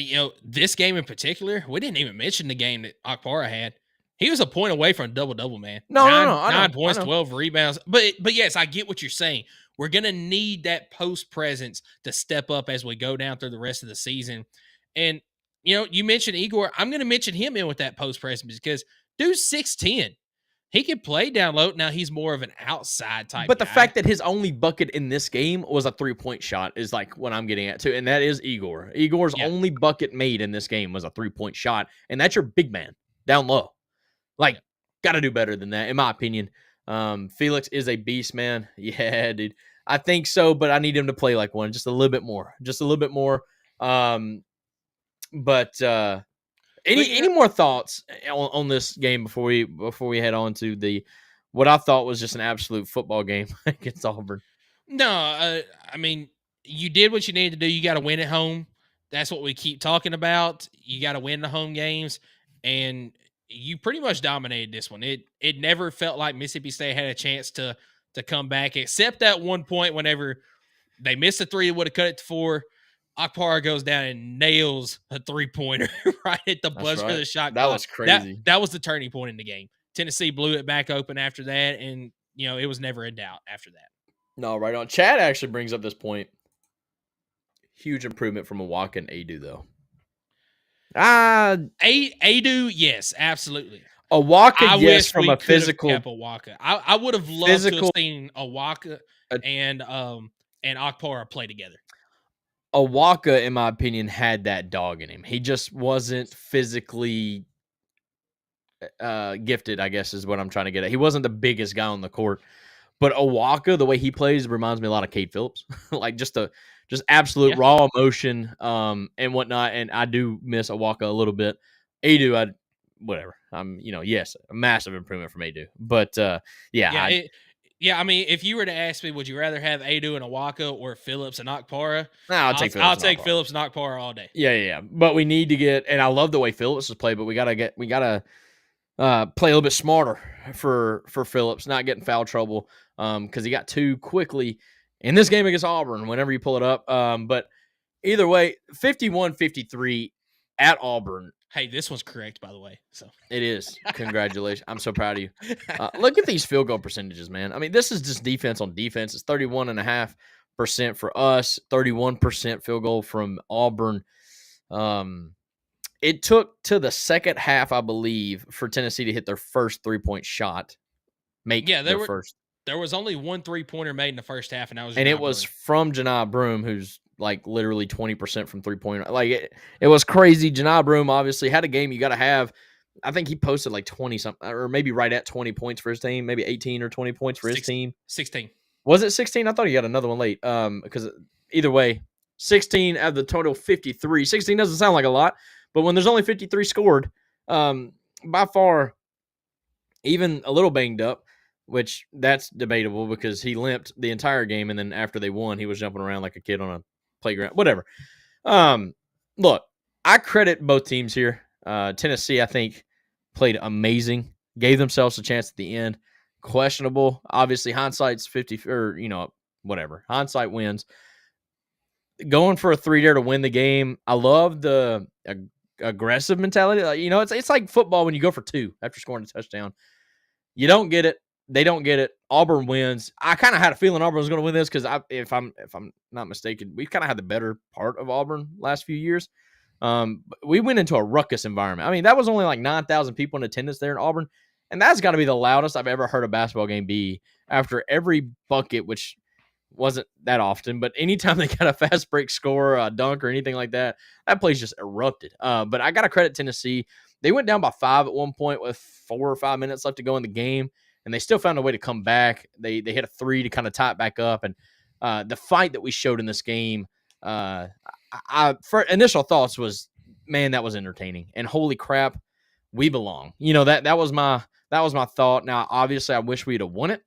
this game in particular, we didn't even mention the game that Akpara had. He was a point away from a double-double, man. No, 9 points, 12 rebounds. But yes, I get what you're saying. We're gonna need that post presence to step up as we go down through the rest of the season. And you mentioned Igor. I'm gonna mention him in with that post presence because dude's 6'10". He can play down low. Now he's more of an outside type. But the fact that his only bucket in this game was a 3-point shot is like what I'm getting at too, and that is Igor. Igor's only bucket made in this game was a 3-point shot, and that's your big man down low. Like, got to do better than that, in my opinion. Felix is a beast, man. Yeah, dude. I think so, but I need him to play like one, just a little bit more, But any more thoughts on this game before we head on to what I thought was just an absolute football game against Auburn? No, I mean, you did what you needed to do. You got to win at home. That's what we keep talking about. You got to win the home games, and you pretty much dominated this one. It never felt like Mississippi State had a chance to come back, except that one point whenever they missed a 3, would have cut it to 4. Akpara goes down and nails a 3-pointer right at the buzzer of the shot. That was crazy. That was the turning point in the game. Tennessee blew it back open after that, and it was never in doubt after that. No, right on. Chad actually brings up this point. Huge improvement from Awaka and Adu, though. Adu, yes, absolutely. Awaka, yes, from a physical. Awaka. I would have loved to have seen Awaka and Akpara play together. Awaka, in my opinion, had that dog in him. He just wasn't physically gifted, I guess is what I'm trying to get at. He wasn't the biggest guy on the court. But Awaka, the way he plays, reminds me a lot of Cade Phillips. Like just absolute raw emotion and whatnot. And I do miss Awaka a little bit. Adu, whatever. Yes, a massive improvement from Adu. But I mean, if you were to ask me, would you rather have Adu and Awaka or Phillips and Akpara? I'll take Phillips and Akpara all day. Yeah. But we need to get, and I love the way Phillips has played, but we gotta play a little bit smarter for Phillips, not getting foul trouble because he got 2 quickly in this game against Auburn whenever you pull it up. But either way, 51-53 at Auburn. Hey, this one's correct, by the way. So it is. Congratulations. I'm so proud of you. Look at these field goal percentages, man. I mean, this is just defense on defense. It's 31.5% for us, 31% field goal from Auburn. It took to the second half, I believe, for Tennessee to hit their first 3-point shot. There was only 1 3-pointer made in the first half, and that was it was from Janai Broome, who's like literally 20% from 3-point. Like it was crazy. Janai Broome obviously had a game you got to have. I think he posted like 20 something, or maybe right at 20 points for his team, maybe 18 or 20 points for his team. 16. Was it 16? I thought he got another one late. Because either way, 16 out of the total 53. 16 doesn't sound like a lot, but when there's only 53 scored, by far, even a little banged up, which that's debatable because he limped the entire game, and then after they won, he was jumping around like a kid on a playground. Whatever. Look, I credit both teams here. Tennessee, I think, played amazing, gave themselves a chance at the end. Questionable. Obviously, hindsight's 50, or, whatever. Hindsight wins. Going for a 3 there to win the game. I love the aggressive mentality. It's like football when you go for 2 after scoring a touchdown. You don't get it. They don't get it. Auburn wins. I kind of had a feeling Auburn was going to win this because if I'm not mistaken, we've kind of had the better part of Auburn last few years. We went into a ruckus environment. I mean, that was only like 9,000 people in attendance there in Auburn, and that's got to be the loudest I've ever heard a basketball game be after every bucket, which wasn't that often, but anytime they got a fast break score, a dunk, or anything like that, that place just erupted. But I got to credit Tennessee. They went down by 5 at one point with 4 or 5 minutes left to go in the game, and they still found a way to come back. They hit a 3 to kind of tie it back up, and the fight that we showed in this game, for initial thoughts was, man, that was entertaining, and holy crap, we belong. That was my thought. Now, obviously, I wish we'd have won it.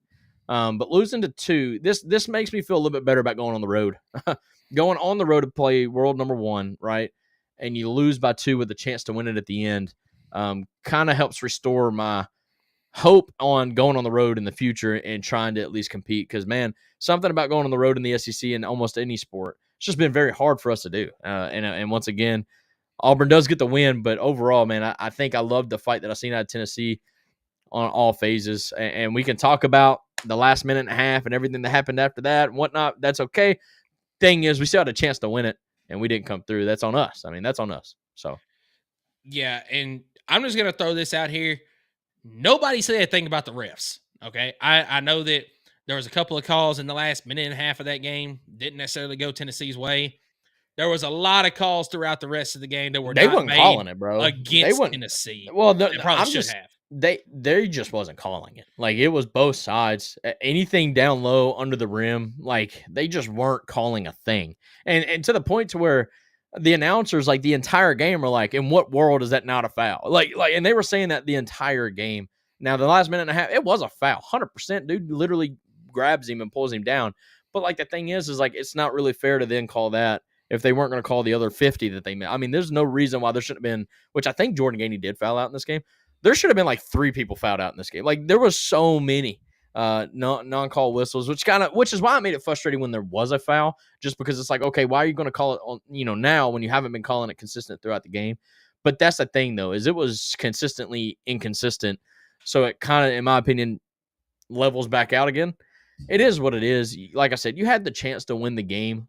But losing to 2, this makes me feel a little bit better about going on the road. Going on the road to play world number 1, right? And you lose by 2 with a chance to win it at the end, kind of helps restore my hope on going on the road in the future and trying to at least compete. Because, man, something about going on the road in the SEC in almost any sport, it's just been very hard for us to do. And once again, Auburn does get the win, but overall, man, I think I love the fight that I've seen out of Tennessee on all phases. And we can talk about the last minute and a half and everything that happened after that and whatnot. That's okay. Thing is, we still had a chance to win it, and we didn't come through. That's on us. I mean, that's on us. So, yeah, and I'm just going to throw this out here. Nobody said a thing about the refs, okay? I know that there was a couple of calls in the last minute and a half of that game. Didn't necessarily go Tennessee's way. There was a lot of calls throughout the rest of the game that were they not weren't made calling it, bro. against Tennessee. Well, they probably should have. They just wasn't calling it. Like, it was both sides. Anything down low under the rim, like, they just weren't calling a thing. And to the point to where the announcers, like, the entire game were like, in what world is that not a foul? Like, and they were saying that the entire game. Now, the last minute and a half, it was a foul. 100%. Dude literally grabs him and pulls him down. But, like, the thing is like, it's not really fair to then call that if they weren't going to call the other 50 that they made. I mean, there's no reason why there shouldn't have been, which I think Jordan Gainey did foul out in this game. There should have been like 3 people fouled out in this game. Like, there was so many non-call whistles, which is why it made it frustrating when there was a foul, just because it's like, okay, why are you going to call it on, now when you haven't been calling it consistent throughout the game? But that's the thing, though, is it was consistently inconsistent. So it kind of, in my opinion, levels back out again. It is what it is. Like I said, you had the chance to win the game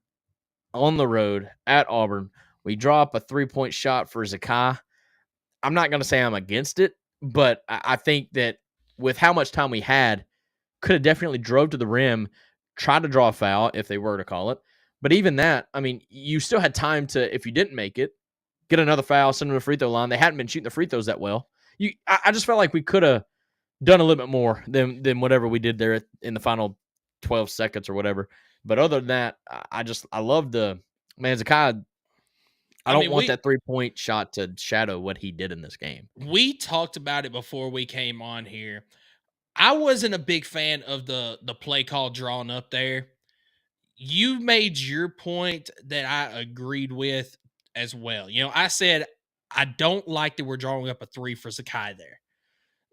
on the road at Auburn. We draw up a 3-point shot for Zakai. I'm not going to say I'm against it, but I think that with how much time we had, could have definitely drove to the rim, tried to draw a foul if they were to call it. But even that, I mean, you still had time to, if you didn't make it, get another foul, send them to the free throw line. They hadn't been shooting the free throws that well. I just felt like we could have done a little bit more than whatever we did there in the final 12 seconds or whatever. But other than that, I love Zakai. I don't want that 3-point shot to shadow what he did in this game. We talked about it before we came on here. I wasn't a big fan of the play call drawn up there. You made your point that I agreed with as well. I said, I don't like that we're drawing up a 3 for Zakai there.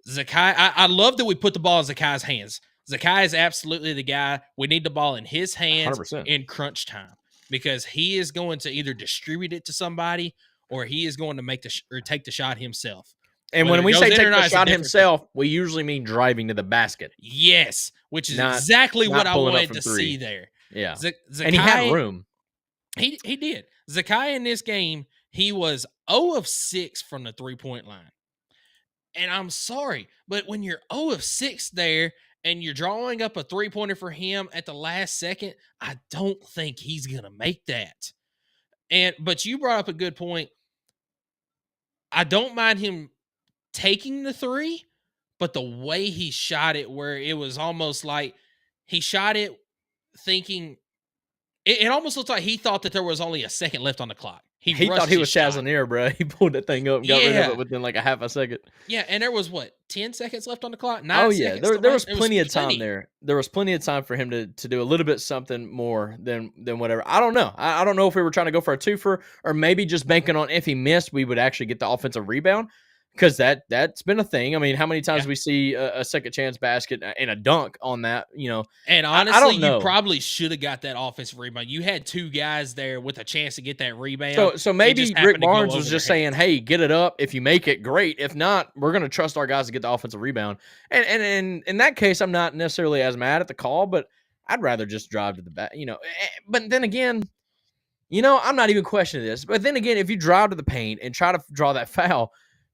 Zakai, I love that we put the ball in Zakai's hands. Zakai is absolutely the guy. We need the ball in his hands 100%. in crunch time, because he is going to either distribute it to somebody or he is going to take the shot himself. And when we say take the shot himself, we usually mean driving to the basket. Yes, which is exactly what I wanted to see there. Yeah. Zakai, and he had room. He did. Zakai in this game, he was 0 of 6 from the 3-point line. And I'm sorry, but when you're 0 of 6 there and you're drawing up a 3-pointer for him at the last second, I don't think he's going to make that. But you brought up a good point. I don't mind him taking the 3, but the way he shot it, where it was almost like he shot it thinking, it almost looked like he thought that there was only a second left on the clock. He thought he was Chazanier, bro. He pulled that thing up and got rid of it within like a half a second. Yeah, and there was 10 seconds left on the clock? 9 oh, yeah. seconds. There was plenty of time there. There was plenty of time for him to do a little bit something more than whatever. I don't know. I don't know if we were trying to go for a 2-fer or maybe just banking on if he missed, we would actually get the offensive rebound. Because that's been a thing. I mean, how many times we see a second chance basket and a dunk on that, And honestly, you probably should have got that offensive rebound. You had 2 guys there with a chance to get that rebound. So maybe Rick Barnes was just saying, hey, get it up. If you make it, great. If not, we're going to trust our guys to get the offensive rebound. And in that case, I'm not necessarily as mad at the call, but I'd rather just drive to the back, But then again, I'm not even questioning this. But then again, if you drive to the paint and try to draw that foul,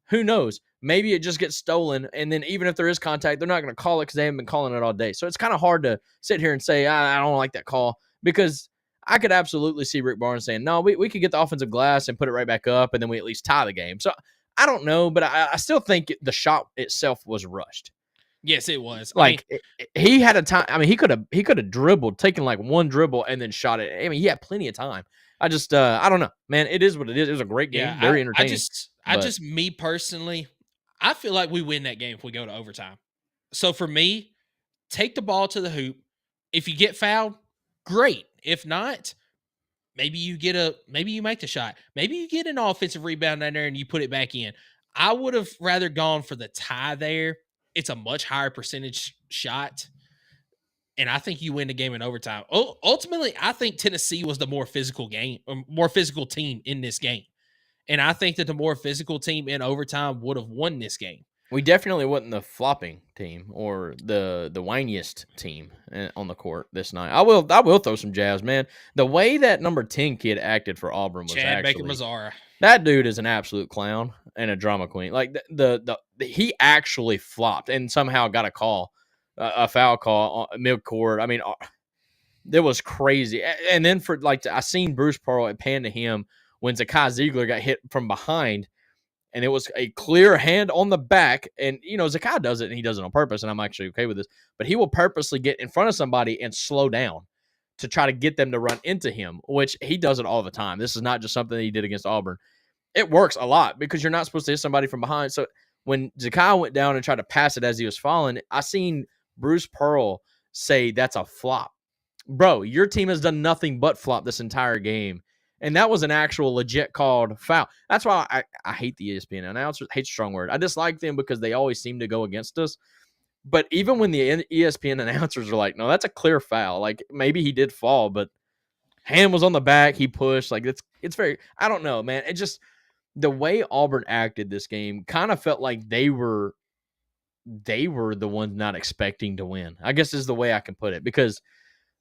who knows? Maybe it just gets stolen. And then even if there is contact, they're not going to call it because they haven't been calling it all day. So it's kind of hard to sit here and say, I don't like that call, because I could absolutely see Rick Barnes saying, no, we could get the offensive glass and put it right back up, and then we at least tie the game. So I don't know, but I still think the shot itself was rushed. Yes, it was. He had a time. I mean, he could have dribbled, taken like one dribble, and then shot it. I mean, he had plenty of time. I don't know, man. It is what it is. It was a great game, very entertaining. Me personally, I feel like we win that game if we go to overtime. So for me, take the ball to the hoop. If you get fouled, great. If not, maybe you make the shot. Maybe you get an offensive rebound down there and you put it back in. I would have rather gone for the tie there. It's a much higher percentage shot, and I think you win the game in overtime. Ultimately, I think Tennessee was the more physical team in this game, and I think that the more physical team in overtime would have won this game. We definitely wasn't the flopping team or the whiniest team on the court this night. I will throw some jabs, man. The way that number 10 kid acted for Auburn was Chad Baker-Mazara. That dude is an absolute clown and a drama queen. Like he actually flopped and somehow got a call, a foul call mid-court. I mean, it was crazy. And then I seen Bruce Pearl pan to him when Zakai Ziegler got hit from behind, and it was a clear hand on the back. And Zakai does it, and he does it on purpose, and I'm actually okay with this. But he will purposely get in front of somebody and slow down to try to get them to run into him, which he does it all the time. This is not just something that he did against Auburn. It works a lot because you're not supposed to hit somebody from behind. So when Zakai went down and tried to pass it as he was falling, I seen Bruce Pearl say that's a flop. Bro, your team has done nothing but flop this entire game. And that was an actual legit called foul. That's why I hate the ESPN announcers. Hate strong word. I dislike them because they always seem to go against us. But even when the ESPN announcers are like, no, that's a clear foul. Like, maybe he did fall, but hand was on the back. He pushed. Like, it's very, I don't know, man. It just, the way Auburn acted this game kind of felt like they were the ones not expecting to win, I guess is the way I can put it. Because,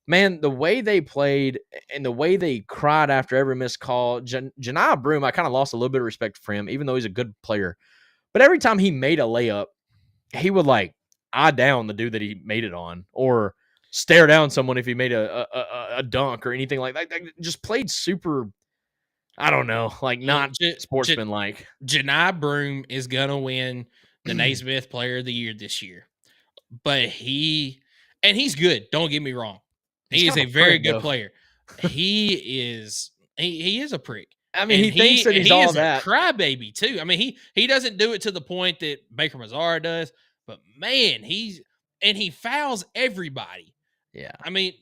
man, the way they played and the way they cried after every missed call, Janai Broome, I kind of lost a little bit of respect for him, even though he's a good player. But every time he made a layup, he would like eye down the dude that he made it on, or stare down someone if he made a dunk or anything like that. Just played super, I don't know, like not sportsman-like. Janai Broome is going to win the Naismith Player of the Year this year. But he's good. Don't get me wrong. He is a very good player. He is a prick. I mean, he thinks that he's all is that. A crybaby too. I mean, he doesn't do it to the point that Baker Mazara does, but man, he fouls everybody. Yeah. I mean,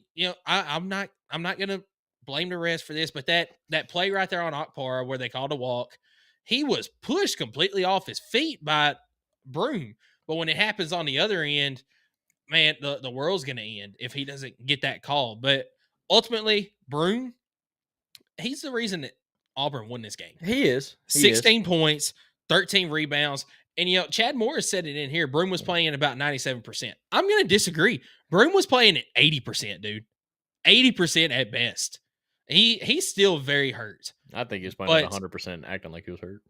I'm not gonna blame the refs for this, but that play right there on Akpara where they called a walk, he was pushed completely off his feet by Broome. But when it happens on the other end, man, the world's going to end if he doesn't get that call. But ultimately, Broome, he's the reason that Auburn won this game. He is. 16 points, 13 rebounds. And, Chad Morris said it in here. Broome was playing at about 97%. I'm going to disagree. Broome was playing at 80%, dude. 80% at best. He's still very hurt. I think he's playing at 100%, acting like he was hurt.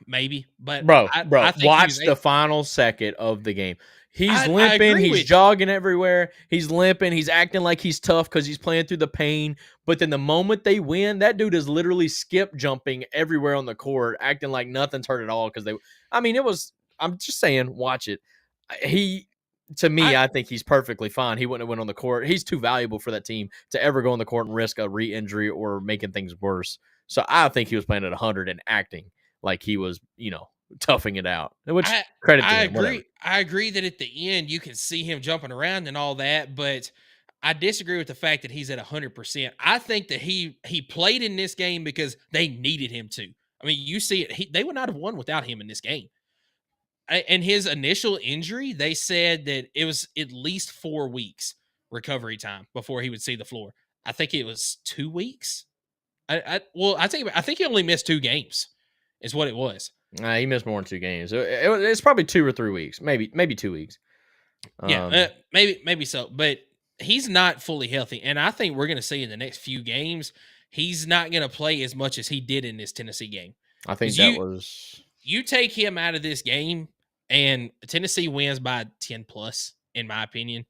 Maybe, but bro, I watch the final second of the game. He's limping. He's jogging everywhere. He's limping. He's acting like he's tough because he's playing through the pain. But then the moment they win, that dude is literally skip jumping everywhere on the court, acting like nothing's hurt at all. I'm just saying, watch it. I think he's perfectly fine. He wouldn't have went on the court. He's too valuable for that team to ever go on the court and risk a re-injury or making things worse. So I think he was playing at 100 and acting like he was, toughing it out. Which credit to him. Agree. I agree that at the end you can see him jumping around and all that, but I disagree with the fact that he's at 100%. I think that he played in this game because they needed him to. I mean, you see it. They would not have won without him in this game. And his initial injury, they said that it was at least 4 weeks recovery time before he would see the floor. I think it was 2 weeks. I think he only missed 2 games, is what it was. He missed more than 2 games. It's probably 2 or 3 weeks, maybe 2 weeks. Maybe so. But he's not fully healthy, and I think we're going to see in the next few games he's not going to play as much as he did in this Tennessee game. I think 'Cause that was you take him out of this game, and Tennessee wins by 10 plus, in my opinion.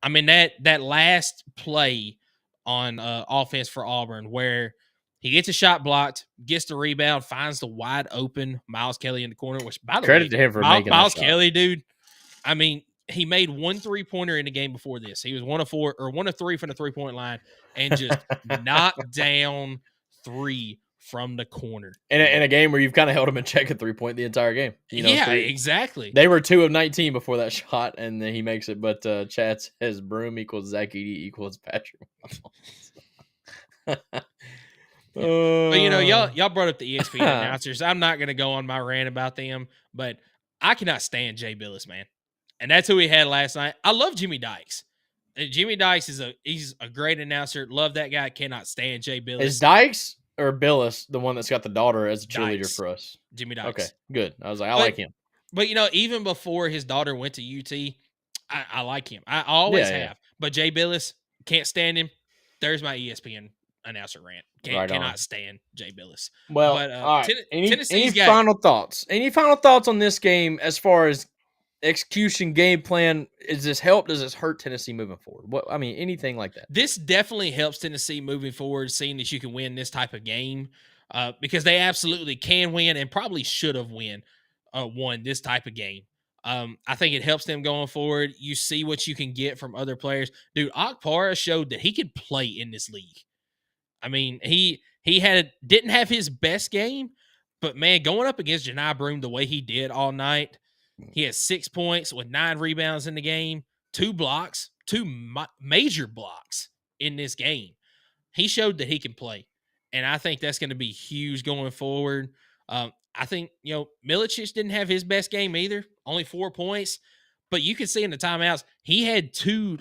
I mean, that last play on offense for Auburn where he gets a shot blocked, gets the rebound, finds the wide open Miles Kelly in the corner, which, by the credit way, to him for making Miles that shot. Kelly, dude, I mean, he made 1 3-pointer in the game before this. He was 1 of 4 or 1 of 3 from the 3-point line and just knocked down 3 from the corner. In a game where you've kind of held him in check at 3-point the entire game. You know, yeah, exactly. They were 2 of 19 before that shot, and then he makes it. But Chad says Broom equals Zach Edey equals Patrick. But y'all brought up the ESPN announcers. I'm not gonna go on my rant about them, but I cannot stand Jay Billis, man. And that's who we had last night. I love Jimmy Dykes. Jimmy Dykes he's a great announcer. Love that guy. Cannot stand Jay Billis. Is Dykes or Billis the one that's got the daughter as a cheerleader Dykes. for us? Jimmy Dykes. Okay, good. I was like, I like him. But even before his daughter went to UT, I like him. I always have. Yeah. But Jay Billis, can't stand him. There's my ESPN announcer rant. Cannot stand Jay Billis. Well, but, all right. Any got, final thoughts? Any final thoughts on this game as far as execution, game plan? Is this help? Does this hurt Tennessee moving forward? Anything like that? This definitely helps Tennessee moving forward, seeing that you can win this type of game, because they absolutely can win and probably should have won this type of game. I think it helps them going forward. You see what you can get from other players. Dude, Akpara showed that he could play in this league. I mean, he didn't have his best game, but man, going up against Janai Broom the way he did all night, he had 6 points with 9 rebounds in the game, 2 blocks, 2 major blocks in this game. He showed that he can play, and I think that's going to be huge going forward. I think, Milicic didn't have his best game either, only 4 points, but you can see in the timeouts, he had 2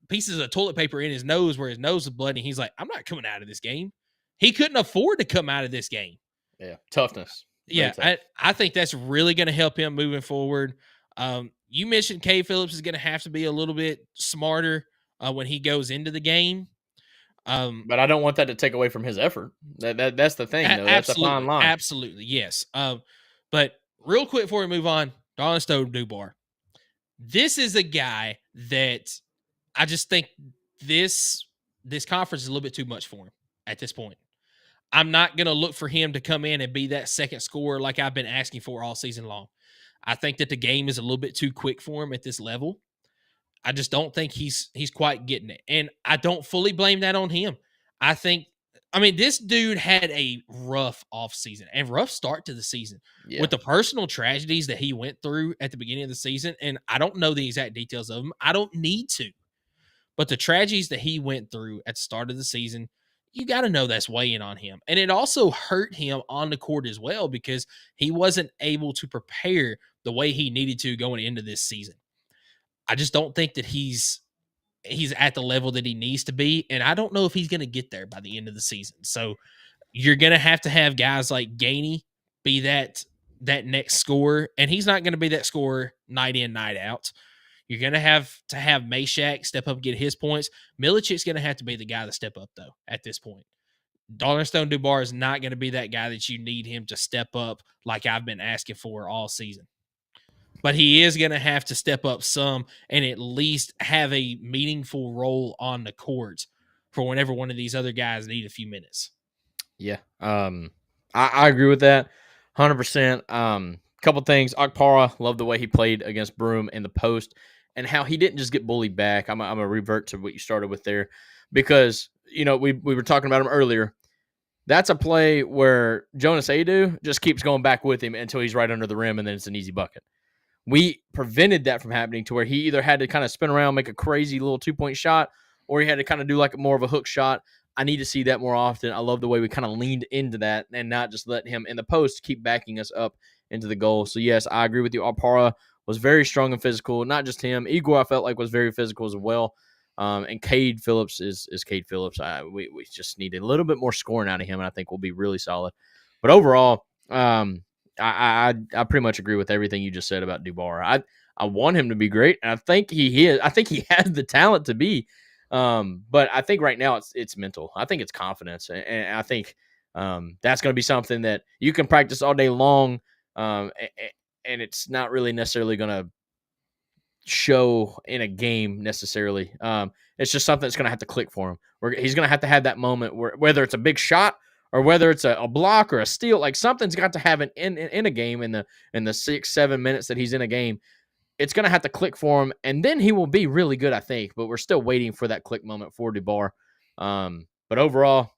pieces of toilet paper in his nose where his nose was bloody. He's like, I'm not coming out of this game. He couldn't afford to come out of this game. Yeah, toughness. Yeah, I think that's really going to help him moving forward. You mentioned Cade Phillips is going to have to be a little bit smarter when he goes into the game. But I don't want that to take away from his effort. That's the thing, though. That's a fine line. Absolutely, yes. But real quick before we move on, Darnell Dubar. This is a guy that I just think this conference is a little bit too much for him at this point. I'm not going to look for him to come in and be that second scorer like I've been asking for all season long. I think that the game is a little bit too quick for him at this level. I just don't think he's quite getting it. And I don't fully blame that on him. This dude had a rough offseason and rough start to the season with the personal tragedies that he went through at the beginning of the season. And I don't know the exact details of them. I don't need to. But the tragedies that he went through at the start of the season, you got to know that's weighing on him. And it also hurt him on the court as well because he wasn't able to prepare the way he needed to going into this season. I just don't think that he's at the level that he needs to be. And I don't know if he's going to get there by the end of the season. So you're going to have guys like Gainey be that next scorer. And he's not going to be that scorer night in, night out. You're going to have Meshack step up and get his points. Milicic's going to have to be the guy to step up, though, at this point. Darnell Dubar is not going to be that guy that you need him to step up like I've been asking for all season. But he is going to have to step up some and at least have a meaningful role on the court for whenever one of these other guys need a few minutes. Yeah. I agree with that 100%. Couple things. Akpara, love the way he played against Broom in the post and how he didn't just get bullied back. I'm going to revert to what you started with there because, we were talking about him earlier. That's a play where Jonas Adu just keeps going back with him until he's right under the rim and then it's an easy bucket. We prevented that from happening to where he either had to kind of spin around, make a crazy little 2-point shot, or he had to kind of do like more of a hook shot. I need to see that more often. I love the way we kind of leaned into that and not just let him in the post keep backing us up into the goal. So, yes, I agree with you. Akpara was very strong and physical. Not just him. Igor, I felt like, was very physical as well. And Cade Phillips is Cade Phillips. We just need a little bit more scoring out of him, and I think we'll be really solid. But overall, I pretty much agree with everything you just said about Dubar. I want him to be great, and I think he is. I think he has the talent to be But I think right now it's mental. I think it's confidence, and I think that's going to be something that you can practice all day long, and it's not really necessarily going to show in a game necessarily. It's just something that's going to have to click for him. He's going to have that moment where whether it's a big shot or whether it's a block or a steal, like something's got to happen in a game in the 6-7 minutes that he's in a game. It's going to have to click for him, and then he will be really good, I think. But we're still waiting for that click moment for DeBar. But overall,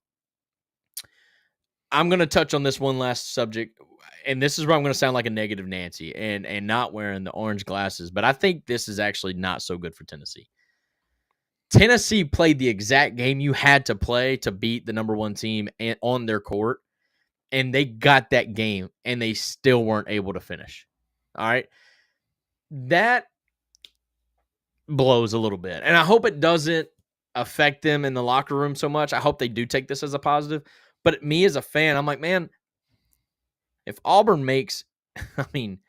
I'm going to touch on this one last subject, and this is where I'm going to sound like a negative Nancy and not wearing the orange glasses. But I think this is actually not so good for Tennessee. Tennessee played the exact game you had to play to beat the number one team on their court, and they got that game, and they still weren't able to finish. All right. That blows a little bit. And I hope it doesn't affect them in the locker room so much. I hope they do take this as a positive. But me as a fan, I'm like, man, if Auburn makes, 5-10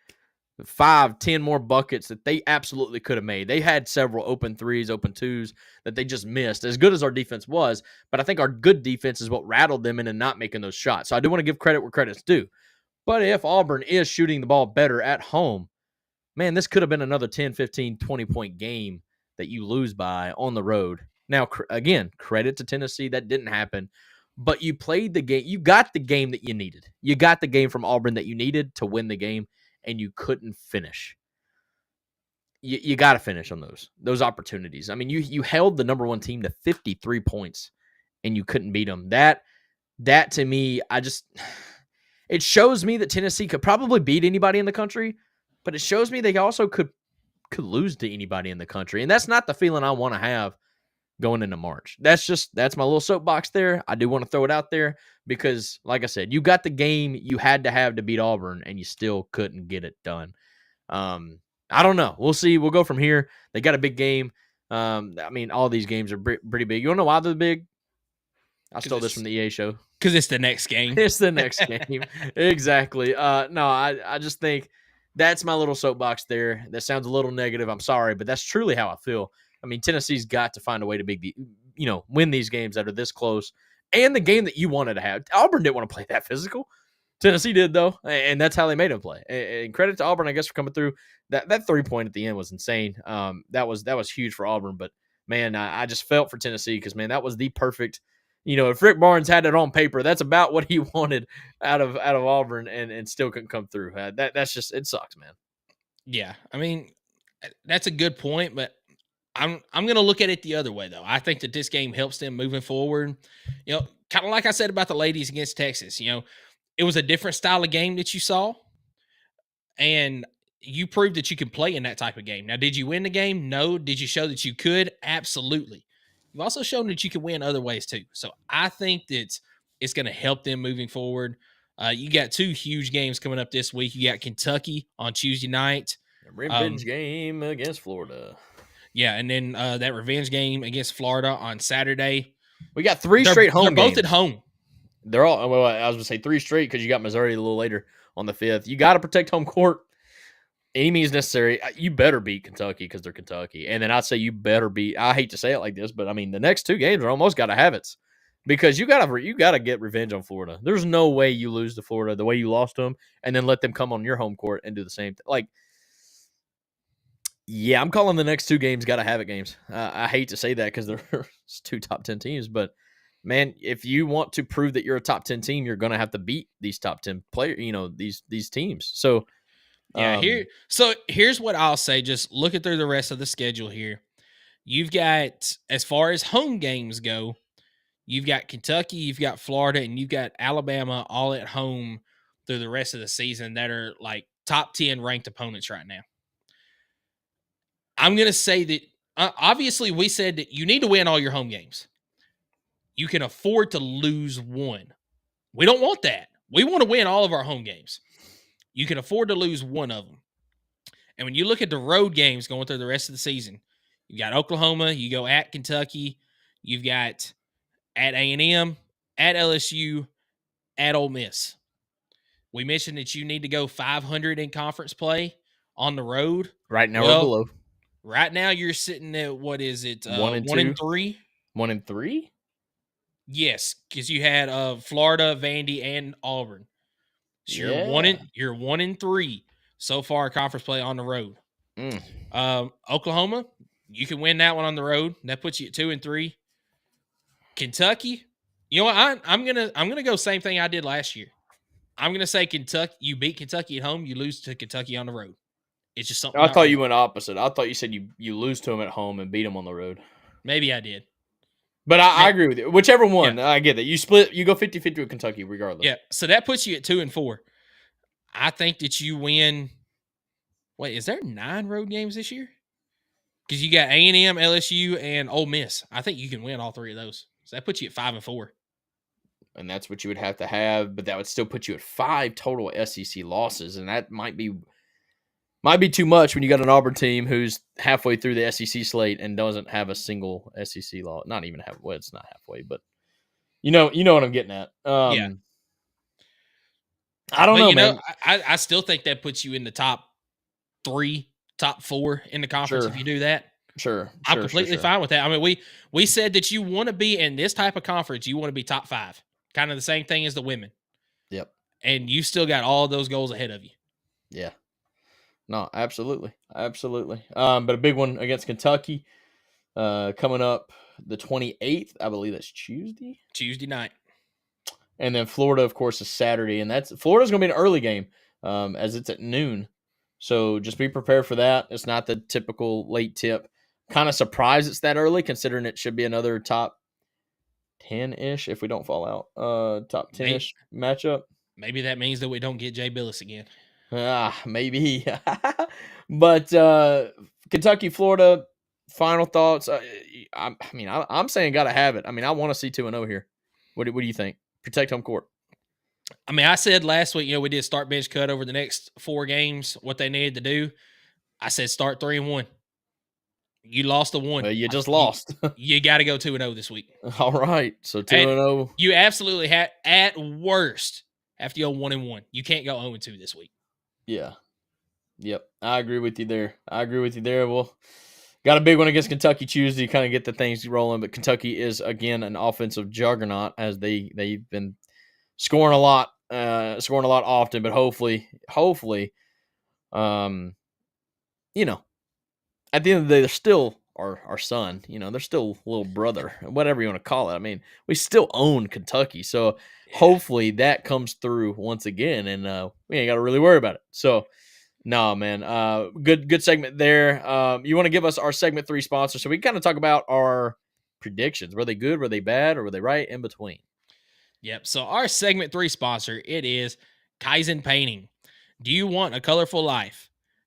more buckets that they absolutely could have made. They had several open threes, open twos that they just missed, as good as our defense was. But I think our good defense is what rattled them into not making those shots. So I do want to give credit where credit's due. But if Auburn is shooting the ball better at home, man, this could have been another 10, 15, 20-point game that you lose by on the road. Now, again, credit to Tennessee. That didn't happen. But you played the game. You got the game that you needed. You got the game from Auburn that you needed to win the game, and you couldn't finish. You got to finish on those opportunities. I mean, you held the number one team to 53 points, and you couldn't beat them. That to me, it shows me that Tennessee could probably beat anybody in the country, but it shows me they also could lose to anybody in the country. And that's not the feeling I want to have going into March. That's my little soapbox there. I do want to throw it out there because, like I said, you got the game you had to have to beat Auburn, and you still couldn't get it done. I don't know. We'll see. We'll go from here. They got a big game. All these games are pretty big. You want to know why they're big? I stole this from the EA show. Because it's the next game. It's the next game. Exactly. No, I just think that's my little soapbox there. That sounds a little negative. I'm sorry, but that's truly how I feel. I mean, Tennessee's got to find a way to win these games that are this close. And the game that you wanted to have. Auburn didn't want to play that physical. Tennessee did, though, and that's how they made them play. And credit to Auburn, I guess, for coming through. That 3-point at the end was insane. That was huge for Auburn. But, man, I just felt for Tennessee because, man, that was the perfect – if Rick Barnes had it on paper, that's about what he wanted out of Auburn and still couldn't come through. That's just – it sucks, man. Yeah, I mean, that's a good point, but I'm going to look at it the other way, though. I think that this game helps them moving forward. Kind of like I said about the ladies against Texas, it was a different style of game that you saw, and you proved that you can play in that type of game. Now, did you win the game? No. Did you show that you could? Absolutely. You've also shown that you can win other ways, too. So I think that it's going to help them moving forward. You got 2 huge games coming up this week. You got Kentucky on Tuesday night. Revenge game against Florida. Yeah, and then that revenge game against Florida on Saturday. We got 3 straight home games. They're both at home. They're all. Well, I was going to say 3 straight because you got Missouri a little later on the 5th. You got to protect home court. Any means necessary. You better beat Kentucky because they're Kentucky. And then I'd say you better beat. I hate to say it like this, but I mean the next 2 games are almost got to have it because you got to get revenge on Florida. There's no way you lose to Florida the way you lost to them and then let them come on your home court and do the same thing. Like, yeah, I'm calling the next 2 games got to have it games. I hate to say that because they're 2 top 10 teams, but man, if you want to prove that you're a top 10 team, you're going to have to beat these top 10 players. These teams. So. Yeah, here's what I'll say. Just looking through the rest of the schedule here. You've got, as far as home games go, you've got Kentucky, you've got Florida, and you've got Alabama all at home through the rest of the season that are like top 10 ranked opponents right now. I'm going to say that, obviously, we said that you need to win all your home games. You can afford to lose one. We don't want that. We want to win all of our home games. You can afford to lose one of them. And when you look at the road games going through the rest of the season, you got Oklahoma, you go at Kentucky, you've got at A&M, at LSU, at Ole Miss. We mentioned that you need to go 500 in conference play on the road. Right now we're below. Right now, you're sitting at what is it? 1 and 1 and 2? 3. 1 and 3? Yes, because you had Florida, Vandy, and Auburn. So you're 1 and 3 so far conference play on the road. Oklahoma, you can win that one on the road. That puts you at 2 and 3. Kentucky, you know what? I'm gonna go same thing I did last year. I'm gonna say Kentucky. You beat Kentucky at home, you lose to Kentucky on the road. It's just something. I thought you went opposite. I thought you said you lose to them at home and beat them on the road. Maybe I did. But I agree with you. Whichever one, I get that. You split, you go 50-50 with Kentucky regardless. Yeah, so that puts you at 2 and 4. I think that you win. Wait, is there 9 road games this year? Because you got A&M, LSU, and Ole Miss. I think you can win all 3 of those. So that puts you at 5 and 4. And that's what you would have to have, but that would still put you at 5 total SEC losses, and that might be too much when you got an Auburn team who's halfway through the SEC slate and doesn't have a single SEC loss. Not even halfway. Well, it's not halfway, but you know what I'm getting at. Yeah. I don't know, man. I still think that puts you in the top 3, top 4 in the conference if you do that. Sure. I'm completely fine with that. I mean, we said that you want to be in this type of conference, you want to be top 5. Kind of the same thing as the women. Yep. And you still got all those goals ahead of you. Yeah. No, absolutely. Absolutely. But a big one against Kentucky coming up the 28th. I believe that's Tuesday night. And then Florida, of course, is Saturday. And Florida's going to be an early game as it's at noon. So just be prepared for that. It's not the typical late tip. Kind of surprised it's that early, considering it should be another top 10-ish if we don't fall out. Top 10-ish matchup. Maybe that means that we don't get Jay Billis again. Maybe. But Kentucky, Florida, final thoughts. I'm saying got to have it. I mean, I want to see 2-0 here. What do you think? Protect home court. I mean, I said last week, we did start bench cut over the next 4 games, what they needed to do. I said start 3-1. You lost the 1. Well, you just lost. You got to go 2-0 this week. All right. So 2-0. You absolutely have, at worst, have to go 1-1. You can't go 0-2 this week. Yeah. Yep. I agree with you there. Well, got a big one against Kentucky Tuesday to kind of get the things rolling, but Kentucky is, again, an offensive juggernaut as they've been scoring a lot often, but hopefully, at the end of the day, they're still our son. They're still little brother, whatever you want to call it. I mean, we still own Kentucky, so hopefully that comes through once again, and we ain't got to really worry about it. So, no, man, good segment there. You want to give us our segment 3 sponsor, so we kind of talk about our predictions. Were they good? Were they bad? Or were they right in between? Yep. So our segment 3 sponsor, it is Kaizen Painting. Do you want a colorful life?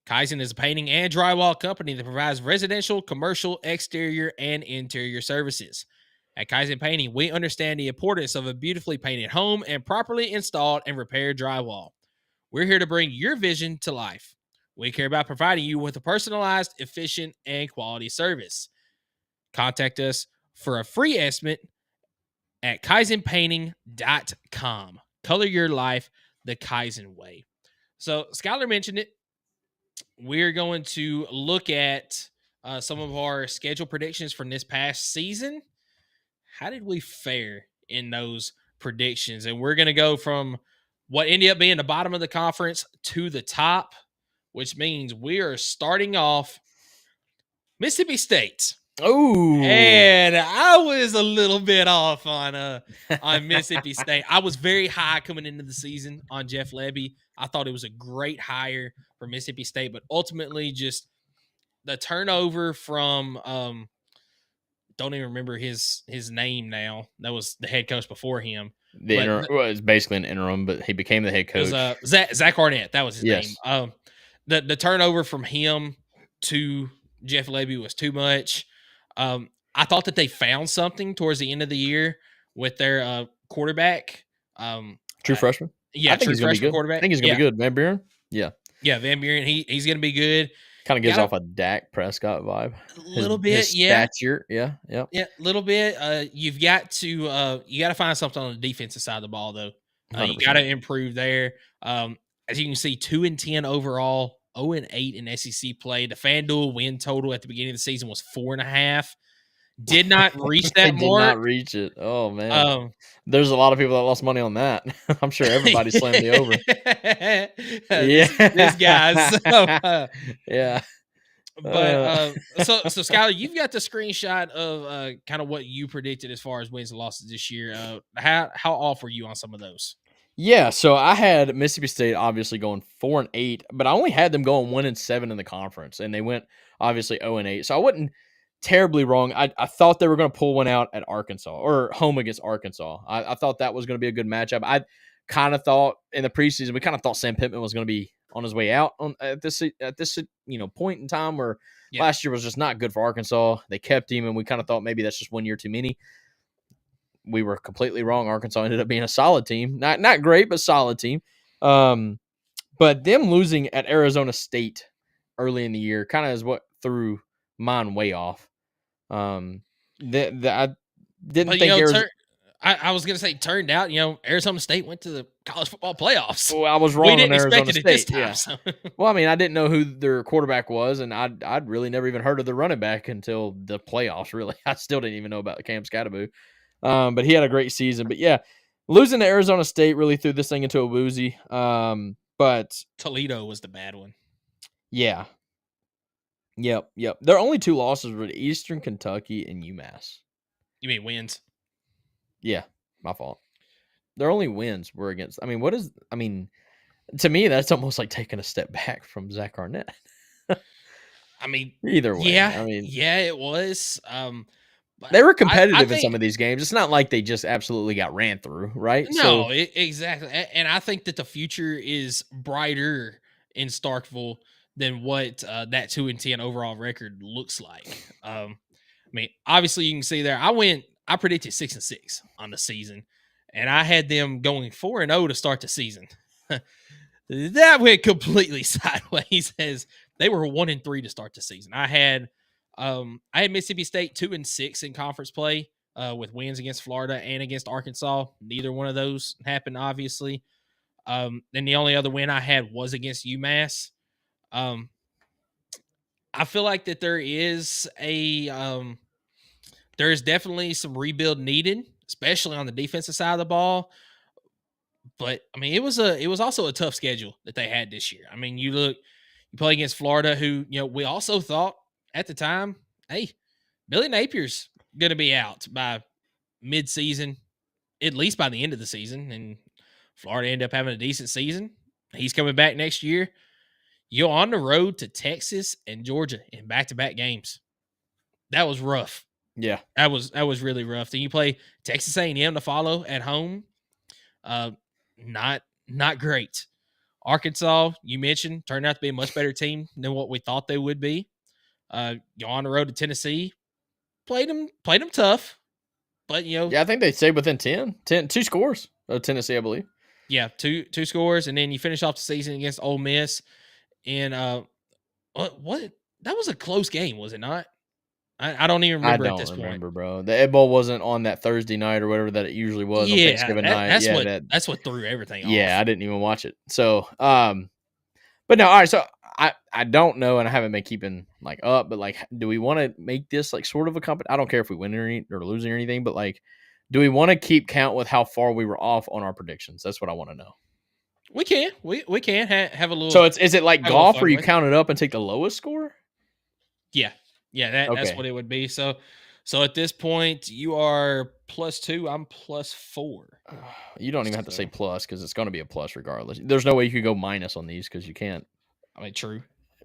Kaizen is a painting and drywall company that provides residential, commercial, exterior, and interior services. At Kaizen Painting, we understand the importance of a beautifully painted home and properly installed and repaired drywall. We're here to bring your vision to life. We care about providing you with a personalized, efficient, and quality service. Contact us for a free estimate at kaizenpainting.com. Color your life the Kaizen way. So Skylar mentioned it. We're going to look at some of our schedule predictions from this past season. How did we fare in those predictions? And we're going to go from what ended up being the bottom of the conference to the top, which means we are starting off Mississippi State. Oh, and I was a little bit off on Mississippi State. I was very high coming into the season on Jeff Lebby. I thought it was a great hire for Mississippi State, but ultimately just the turnover from don't even remember his name now. That was the head coach before him. It's basically an interim, but he became the head coach. It was, Zach Arnett. That was his name. The turnover from him to Jeff Lebby was too much. I thought that they found something towards the end of the year with their quarterback. True freshman? Yeah, I think he's going to be good. Quarterback. I think he's going to be good. Van Buren? Yeah. Yeah, Van Buren. He's going to be good. Kind of gives off a Dak Prescott vibe. A little bit, his stature. Yeah. Yeah, a little bit. You've got to find something on the defensive side of the ball, though. You got to improve there. As you can see, 2-10 overall 0-8 in SEC play. The FanDuel win total at the beginning of the season was 4.5. Did not reach that Did mark. not reach it. Oh man, Um, there's a lot of people that lost money on that. I'm sure everybody slammed the over. This guy's. Yeah. But so Skylar, you've got the screenshot of kind of what you predicted as far as wins and losses this year. How off were you on some of those? Yeah, so I had Mississippi State obviously going 4-8, but I only had them going 1-7 in the conference, and they went obviously 0-8. So I wasn't terribly wrong. I thought they were going to pull one out at Arkansas or home against Arkansas. I thought that was going to be a good matchup. I kind of thought in the preseason we kind of thought Sam Pittman was going to be on his way out at this point in time where last year was just not good for Arkansas. They kept him, and we kind of thought maybe that's just 1 year too many. We were completely wrong. Arkansas ended up being a solid team. Not great, but solid team. But them losing at Arizona State early in the year kind of is what threw mine way off. I didn't think I was going to say, turned out, Arizona State went to the college football playoffs. Well, I was wrong on Arizona State. This time, yeah. so. Well, I mean, I didn't know who their quarterback was, and I'd really never even heard of the running back until the playoffs, really. I still didn't even know about Cam Scatterbo. But he had a great season. But, yeah, losing to Arizona State really threw this thing into a woozy. But Toledo was the bad one. Yeah. Yep. Their only 2 losses were to Eastern Kentucky and UMass. You mean wins? Yeah, my fault. Their only wins were against. To me, that's almost like taking a step back from Zach Arnett. Either way. Yeah, it was. They were competitive in some of these games. It's not like they just absolutely got ran through, right? No, exactly. And I think that the future is brighter in Starkville than what that 2-10 overall record looks like. Obviously, you can see there. I predicted 6-6 on the season, and I had them going 4-0 to start the season. That went completely sideways as they were 1-3 to start the season. I had Mississippi State 2-6 in conference play with wins against Florida and against Arkansas. Neither one of those happened, obviously. Then the only other win I had was against UMass. I feel like that there is there's definitely some rebuild needed, especially on the defensive side of the ball. But it was also a tough schedule that they had this year. You play against Florida, who we also thought at the time, hey, Billy Napier's going to be out by mid-season, at least by the end of the season, and Florida ended up having a decent season. He's coming back next year. You're on the road to Texas and Georgia in back-to-back games. That was rough. Yeah, that was really rough. Then you play Texas A&M to follow at home. Not great. Arkansas, you mentioned, turned out to be a much better team than what we thought they would be. Go on the road to Tennessee, played them tough, but I think they stayed within 2 scores of Tennessee, I believe. Yeah, two scores, and then you finish off the season against Ole Miss. And what that was a close game, was it not? I don't even remember at this point. I don't remember, bro. The Ed Bowl wasn't on that Thursday night or whatever that it usually was on Thanksgiving night. That's what threw everything off. Yeah, I didn't even watch it. So, but no, all right. So I don't know, and I haven't been keeping up, but do we want to make this sort of a company? I don't care if we win or lose or anything, but do we want to keep count with how far we were off on our predictions? That's what I want to know. We can. We can have a little. So is it like golf where you count it up and take the lowest score? Yeah. That's what it would be. So at this point, you are +2. I'm +4. You don't even have to say plus because it's going to be a plus regardless. There's no way you could go minus on these because you can't. True.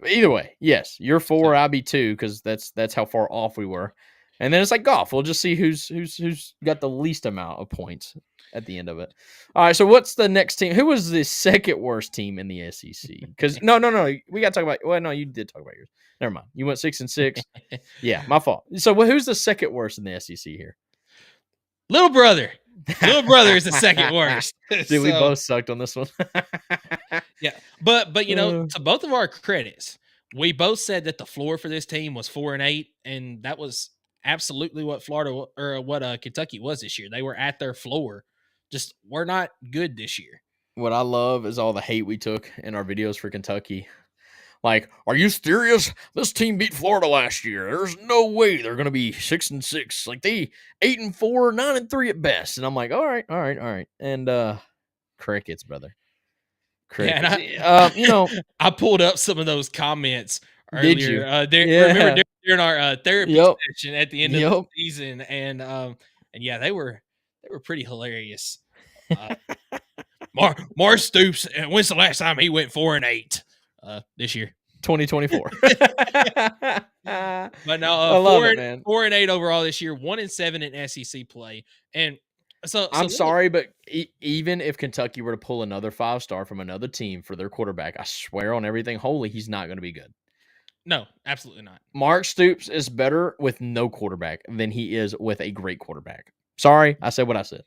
Either way, yes, you're 4. I'll be 2 because that's how far off we were. And then it's like golf. We'll just see who's got the least amount of points at the end of it. All right. So what's the next team? Who was the second worst team in the SEC? Because no. We got to talk about. Well, no, you did talk about yours. Never mind. You went 6-6. Yeah, my fault. So who's the second worst in the SEC here? Little brother. Little brother is the second worst. Dude, we both sucked on this one. Yeah, but to both of our credits, we both said that the floor for this team was 4-8, and that was absolutely what Kentucky was this year. They were at their floor. Just we're not good this year. What I love is all the hate we took in our videos for Kentucky. Like, are you serious? This team beat Florida last year. There's no way they're going to be 6-6. Like, they 8-4, 9-3 at best. And I'm like, all right. And crickets, brother. Crickets. Yeah, And I pulled up some of those comments earlier. Did you? Remember during our therapy session at the end of the season, and yeah, they were pretty hilarious. Mar Stoops. And when's the last time he went 4-8? This year, 2024. But no, I love it, man. 4-8 overall this year, 1-7 in SEC play, and so I'm sorry, but even if Kentucky were to pull another 5-star from another team for their quarterback, I swear on everything holy, he's not going to be good. No, absolutely not. Mark Stoops is better with no quarterback than he is with a great quarterback. Sorry, I said what I said.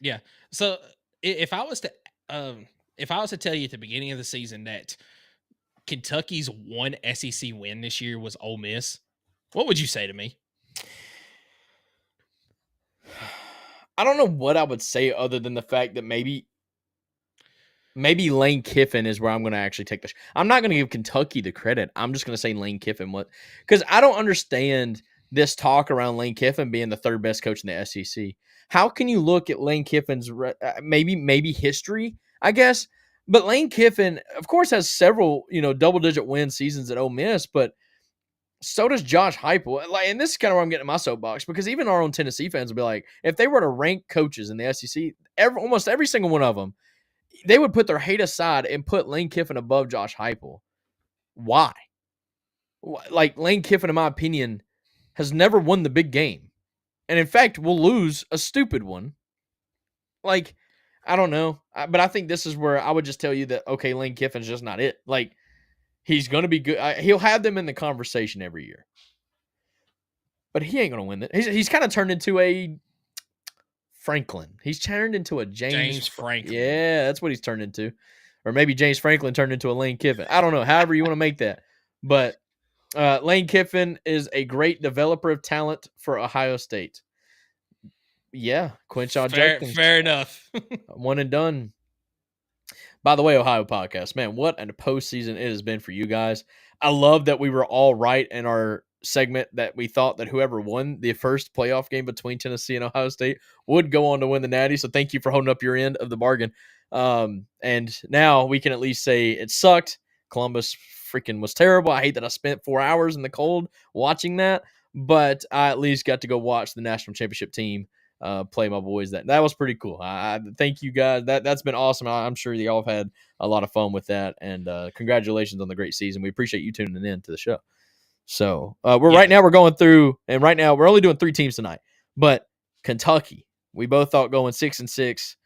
Yeah. So if I was to tell you at the beginning of the season that Kentucky's one SEC win this year was Ole Miss, what would you say to me? I don't know what I would say other than the fact that maybe Lane Kiffin is where I'm going to actually take this. I'm not going to give Kentucky the credit. I'm just going to say Lane Kiffin. Because I don't understand this talk around Lane Kiffin being the third best coach in the SEC. How can you look at Lane Kiffin's maybe history, I guess? But Lane Kiffin, of course, has several double-digit win seasons at Ole Miss, but so does Josh Heupel. And this is kind of where I'm getting in my soapbox, because even our own Tennessee fans will be like, if they were to rank coaches in the SEC, almost every single one of them, they would put their hate aside and put Lane Kiffin above Josh Heupel. Why? Like, Lane Kiffin, in my opinion, has never won the big game. And in fact, will lose a stupid one. Like, I don't know. But I think this is where I would just tell you that, okay, Lane Kiffin's just not it. Like, he's going to be good. He'll have them in the conversation every year. But he ain't going to win it. He's kind of turned into a Franklin. He's turned into a James Franklin. Yeah, that's what he's turned into. Or maybe James Franklin turned into a Lane Kiffin. I don't know. However you want to make that. But Lane Kiffin is a great developer of talent for Ohio State. Yeah, Quinshon Judkins. Fair enough. One and done. By the way, Ohio podcast, man, what a postseason it has been for you guys. I love that we were all right in our segment that we thought that whoever won the first playoff game between Tennessee and Ohio State would go on to win the Natty. So thank you for holding up your end of the bargain. And now we can at least say it sucked. Columbus freaking was terrible. I hate that I spent 4 hours in the cold watching that, but I at least got to go watch the national championship team play my boys. That was pretty cool. I thank you guys. That's been awesome. I'm sure y'all have had a lot of fun with that, and congratulations on the great season. We appreciate you tuning in to the show. So right now we're going through, and right now we're only doing 3 teams tonight, but Kentucky, we both thought going 6-6,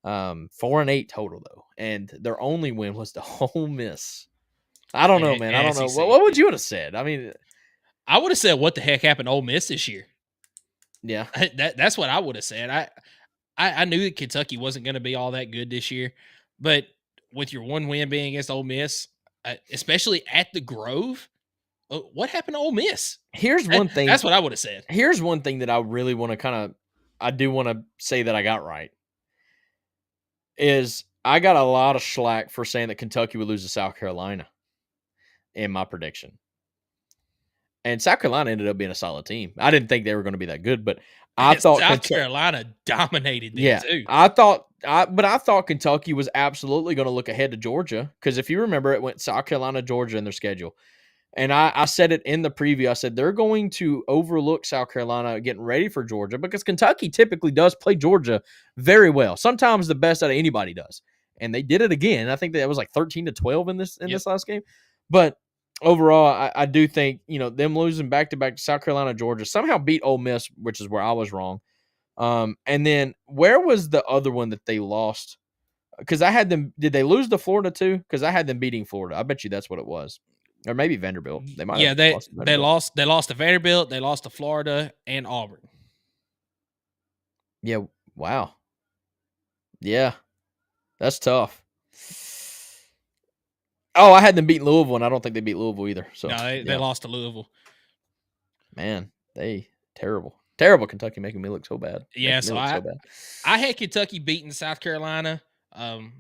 4-8 total though, and their only win was the Ole Miss. I don't know, man. I don't know. What would you have said? I mean, I would have said, what the heck happened to Ole Miss this year? Yeah, that's what I would have said. I knew that Kentucky wasn't going to be all that good this year, but with your one win being against Ole Miss, especially at the Grove, what happened to Ole Miss? Here's one thing. That's what I would have said. Here's one thing that I really want to I do want to say that I got right. Is I got a lot of slack for saying that Kentucky would lose to South Carolina in my prediction. And South Carolina ended up being a solid team. I didn't think they were going to be that good, but I thought South Carolina dominated them too. I thought Kentucky was absolutely going to look ahead to Georgia, because if you remember, it went South Carolina, Georgia in their schedule. And I said it in the preview. I said they're going to overlook South Carolina getting ready for Georgia, because Kentucky typically does play Georgia very well. Sometimes the best out of anybody does. And they did it again. I think that was like 13-12 in this last game. But overall, I do think, them losing back-to-back to South Carolina, Georgia, somehow beat Ole Miss, which is where I was wrong. And then where was the other one that they lost? Because I had them – did they lose to Florida too? Because I had them beating Florida. I bet you that's what it was. Or maybe Vanderbilt. They might have lost to Vanderbilt. They lost to Vanderbilt, they lost to Florida, and Auburn. Yeah, wow. Yeah, that's tough. Oh, I had them beat Louisville, and I don't think they beat Louisville either. So no, they lost to Louisville. Man, terrible. Terrible Kentucky, making me look so bad. Yeah, so I had Kentucky beating South Carolina.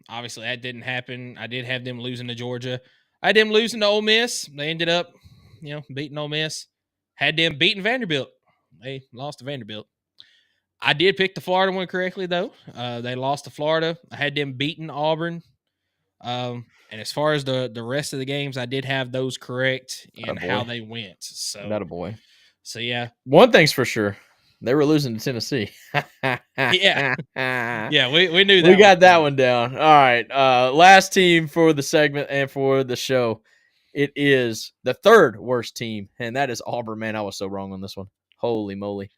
Obviously, that didn't happen. I did have them losing to Georgia. I had them losing to Ole Miss. They ended up, beating Ole Miss. Had them beating Vanderbilt. They lost to Vanderbilt. I did pick the Florida one correctly, though. They lost to Florida. I had them beating Auburn. And as far as the rest of the games, I did have those correct in how they went. So That a boy. So yeah. One thing's for sure. They were losing to Tennessee. Yeah. Yeah, we knew that. We got that one down. All right. Last team for the segment and for the show. It is the third worst team, and that is Auburn. Man, I was so wrong on this one. Holy moly.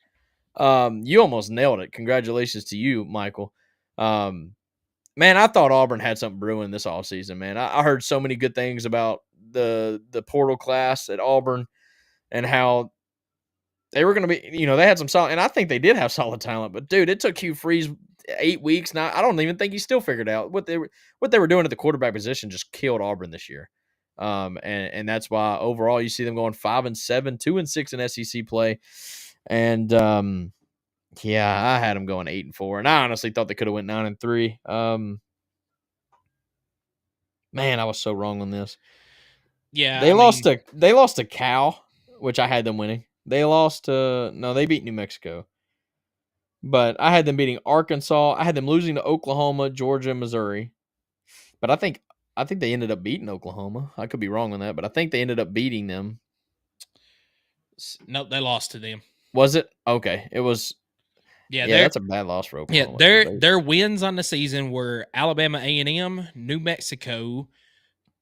You almost nailed it. Congratulations to you, Michael. Man, I thought Auburn had something brewing this offseason, man. I heard so many good things about the portal class at Auburn and how they were going to be, they had some solid, and I think they did have solid talent, but dude, it took Hugh Freeze 8 weeks. Now, I don't even think he still figured out what they were doing at the quarterback position just killed Auburn this year. And that's why overall you see them going 5-7, 2-6 in SEC play. And, yeah, I had them going 8-4, and I honestly thought they could have went 9-3. Man, I was so wrong on this. Yeah. They lost to Cal, which I had them winning. They lost to they beat New Mexico. But I had them beating Arkansas. I had them losing to Oklahoma, Georgia, Missouri. But I think they ended up beating Oklahoma. I could be wrong on that, but I think they ended up beating them. Nope, they lost to them. Was it? Okay. It was. Yeah, that's a bad loss for Oklahoma. Yeah, their wins on the season were Alabama A&M, New Mexico,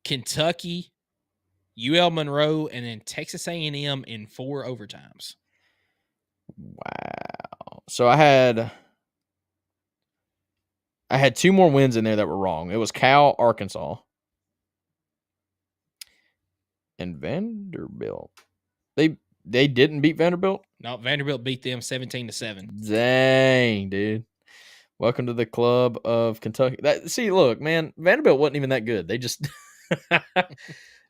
Kentucky, UL Monroe, and then Texas A&M in 4 overtimes. Wow. So I had 2 more wins in there that were wrong. It was Cal, Arkansas, and Vanderbilt. They didn't beat Vanderbilt? No, Vanderbilt beat them 17-7. Dang, dude. Welcome to the club of Kentucky. Look, man, Vanderbilt wasn't even that good. They just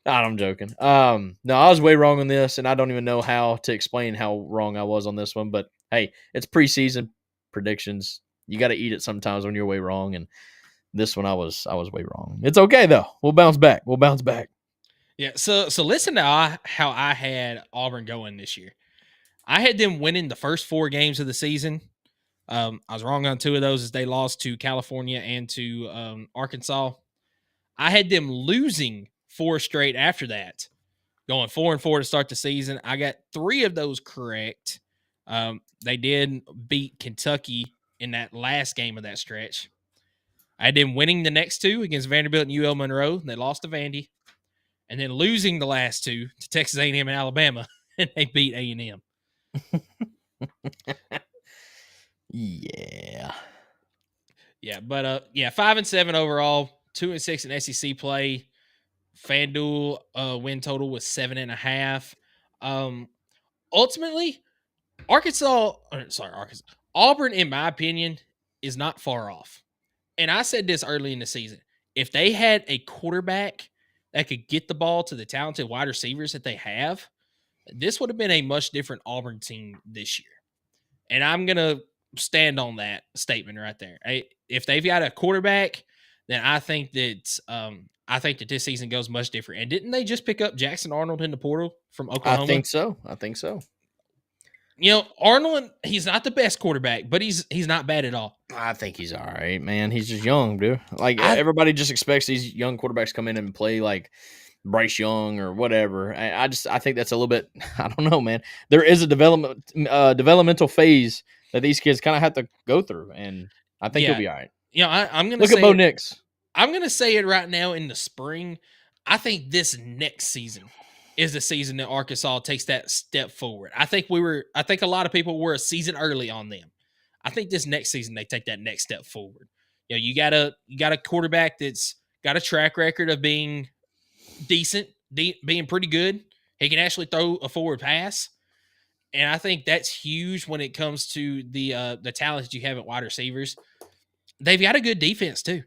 I'm joking. No, I was way wrong on this, and I don't even know how to explain how wrong I was on this one. But hey, it's preseason predictions. You got to eat it sometimes when you're way wrong, and this one I was way wrong. It's okay though. We'll bounce back. Yeah. So listen to how I had Auburn going this year. I had them winning the first 4 games of the season. I was wrong on 2 of those as they lost to California and to Arkansas. I had them losing 4 straight after that, going 4-4 to start the season. I got 3 of those correct. They did beat Kentucky in that last game of that stretch. I had them winning the next 2 against Vanderbilt and UL Monroe. They lost to Vandy. And then losing the last 2 to Texas A&M and Alabama, and they beat A&M. Yeah. Yeah, but 5-7 overall, 2-6 in SEC play. FanDuel win total was 7.5. Ultimately, Auburn, in my opinion, is not far off. And I said this early in the season. If they had a quarterback that could get the ball to the talented wide receivers that they have, this would have been a much different Auburn team this year. And I'm going to stand on that statement right there. If they've got a quarterback, then I think that this season goes much different. And didn't they just pick up Jackson Arnold in the portal from Oklahoma? I think so. Arnold, he's not the best quarterback, but he's not bad at all. I think he's all right, man. He's just young, dude. Everybody just expects these young quarterbacks to come in and play like Bryce Young or whatever. I think that's a little bit, I don't know, man. There is a developmental phase that these kids kind of have to go through, and I think he'll be all right. I'm going to look at Bo Nix. I'm going to say it right now in the spring. I think this next season is the season that Arkansas takes that step forward. I think a lot of people were a season early on them. I think this next season they take that next step forward. You got a quarterback that's got a track record of being decent, being pretty good. He can actually throw a forward pass. And I think that's huge when it comes to the talent that you have at wide receivers. They've got a good defense too.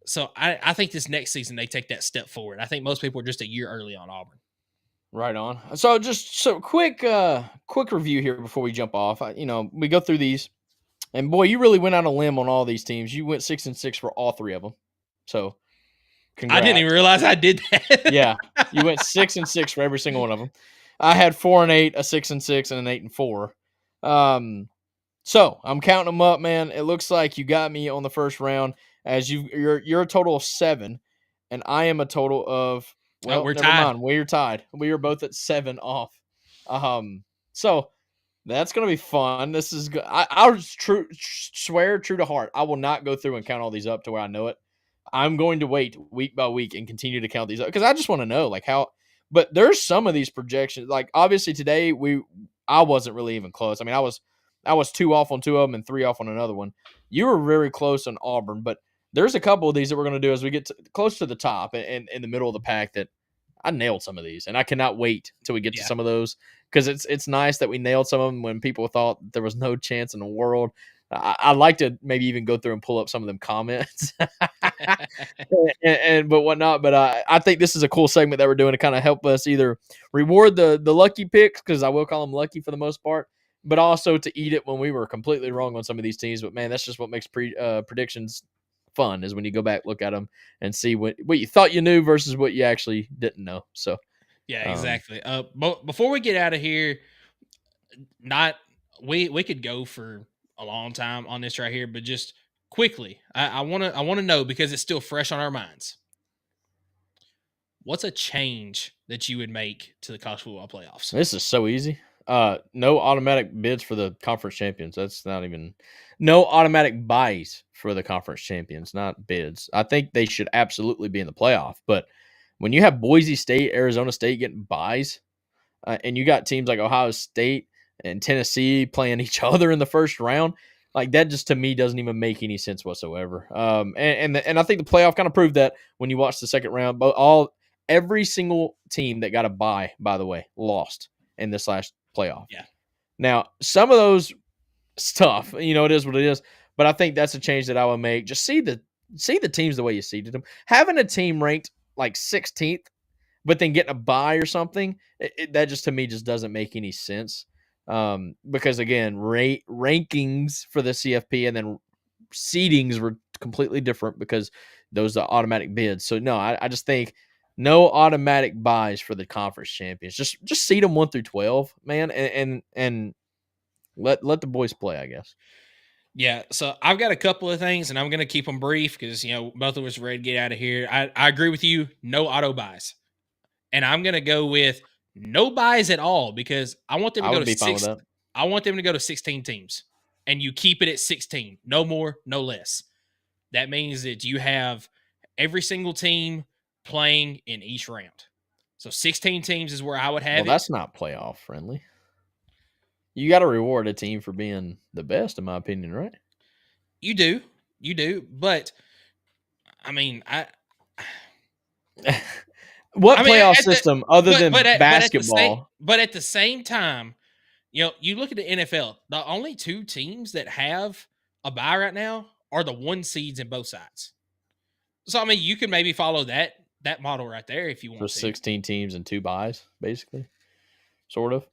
So I think this next season they take that step forward. I think most people are just a year early on Auburn. Right on. So quick review here before we jump off. We go through these, and boy, you really went out on a limb on all these teams. You went 6-6 for all 3 of them. So Congrats. I didn't even realize I did that. Yeah, you went 6-6 for every single one of them. I had 4-8, a 6-6, and an 8-4. So I'm counting them up, man. It looks like you got me on the first round as you're a total of 7, and I am a total of we're never tied. mind. We're tied. We are both at 7 off. So that's gonna be fun. This is good. I'll swear true to heart. I will not go through and count all these up to where I know it. I'm going to wait week by week and continue to count these up because I just want to know like how. But there's some of these projections. Like obviously today I wasn't really even close. I mean I was 2 off on 2 of them and 3 off on another one. You were very close on Auburn, but there's a couple of these that we're going to do as we get close to the top and in the middle of the pack that I nailed some of these, and I cannot wait till we get to some of those because it's nice that we nailed some of them when people thought there was no chance in the world. I'd like to maybe even go through and pull up some of them comments but whatnot. But I think this is a cool segment that we're doing to kind of help us either reward the lucky picks, because I will call them lucky for the most part, but also to eat it when we were completely wrong on some of these teams. But man, that's just what makes predictions fun, is when you go back, look at them and see what you thought you knew versus what you actually didn't know. So yeah, exactly. But before we get out of here, we could go for a long time on this right here, but just quickly, I want to know, because it's still fresh on our minds. What's a change that you would make to the college football playoffs? This is so easy. No automatic bids for the conference champions. That's not even no automatic buys for the conference champions, not bids. I think they should absolutely be in the playoff. But when you have Boise State, Arizona State getting buys, and you got teams like Ohio State and Tennessee playing each other in the first round, like that just to me doesn't even make any sense whatsoever. And I think the playoff kind of proved that when you watch the second round. But every single team that got a bye, by the way, lost in this last playoff. Yeah. Now, some of those stuff, it is what it is. But I think that's a change that I would make. Just see the teams the way you seeded them. Having a team ranked like 16th, but then getting a bye or something, that just to me just doesn't make any sense. Because again, rankings for the CFP and then seedings were completely different because those are automatic bids. So no, I just think no automatic buys for the conference champions. Just seed them 1 through 12, man, and let the boys play, I guess. Yeah, so I've got a couple of things, and I'm going to keep them brief because both of us are ready to get out of here. I agree with you. No auto buys, and I'm going to go with no buys at all because I want them to go to 6. I want them to go to 16 teams, and you keep it at 16. No more, no less. That means that you have every single team playing in each round. So 16 teams is where I would have it. That's not playoff friendly. You got to reward a team for being the best, in my opinion, right? You do. But I mean, playoff system other than basketball? But at the same time, you look at the NFL, the only 2 teams that have a bye right now are the 1 seeds in both sides. So, I mean, you can maybe follow that model right there if you want to. 16 teams and 2 buys, basically, sort of.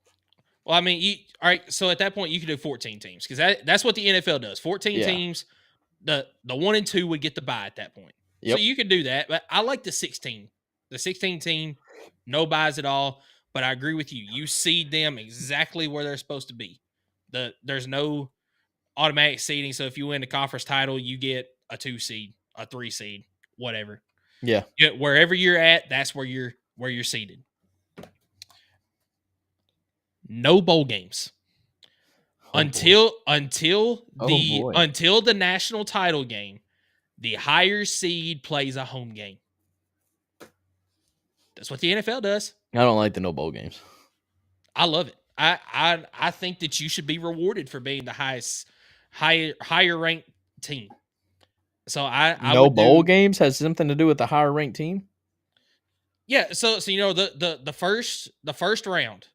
Well, I mean, all right. So at that point, you could do 14 teams because that's what the NFL does. 14 teams. The 1 and 2 would get the bye at that point. Yep. So you could do that. But I like the 16. The 16 team, no buys at all. But I agree with you. You seed them exactly where they're supposed to be. There's no automatic seeding. So if you win the conference title, you get a 2 seed, a 3 seed, whatever. Yeah. Wherever you're at, that's where you're seated. No bowl games until the national title game. The higher seed plays a home game. That's what the NFL does. I don't like the no bowl games. I love it. I think that you should be rewarded for being the higher ranked team. So I bowl games has something to do with the higher ranked team. Yeah. So the first round.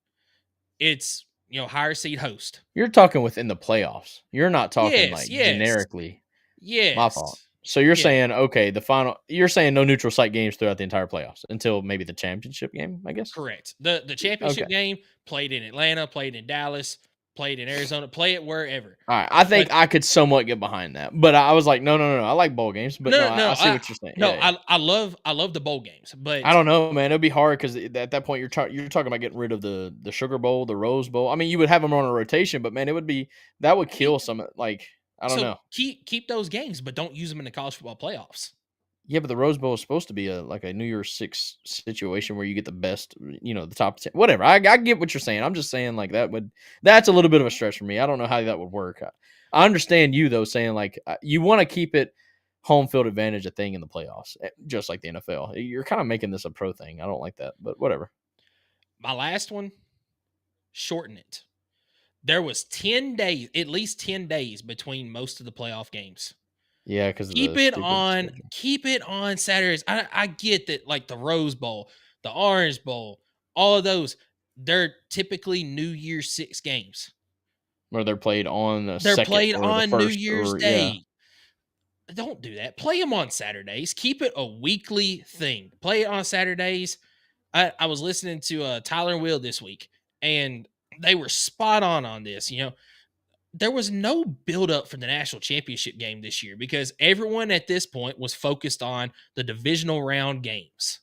It's, higher seed host. You're talking within the playoffs. You're not talking generically. Yes. My fault. So you're saying, okay, you're saying no neutral site games throughout the entire playoffs until maybe the championship game, I guess? Correct. The championship game played in Atlanta, played in Dallas, play it in Arizona, play it wherever. All right, I think I could somewhat get behind that, but I was like, no, I like bowl games, but I see what you're saying. No, Yeah. I love the bowl games, but I don't know, man. It'd be hard because at that point you're talking about getting rid of the Sugar Bowl, the Rose Bowl. I mean, you would have them on a rotation, but man, that would kill some. Like I don't know. Keep those games, but don't use them in the college football playoffs. Yeah, but the Rose Bowl is supposed to be a New Year's Six situation where you get the best, the top 10, whatever. I get what you're saying. I'm just saying like that's a little bit of a stretch for me. I don't know how that would work. I understand you though saying like you want to keep it home field advantage a thing in the playoffs, just like the NFL. You're kind of making this a pro thing. I don't like that, but whatever. My last one, shorten it. There was 10 days, at least 10 days between most of the playoff games. Yeah, because keep it on Saturdays. I get that, like the Rose Bowl, the Orange Bowl, all of those, they're typically New Year's Six games. Or they're played on New Year's Day. Yeah. Don't do that. Play them on Saturdays. Keep it a weekly thing. Play it on Saturdays. I was listening to Tyler and Will this week, and they were spot on this. There was no build-up for the national championship game this year because everyone at this point was focused on the divisional round games.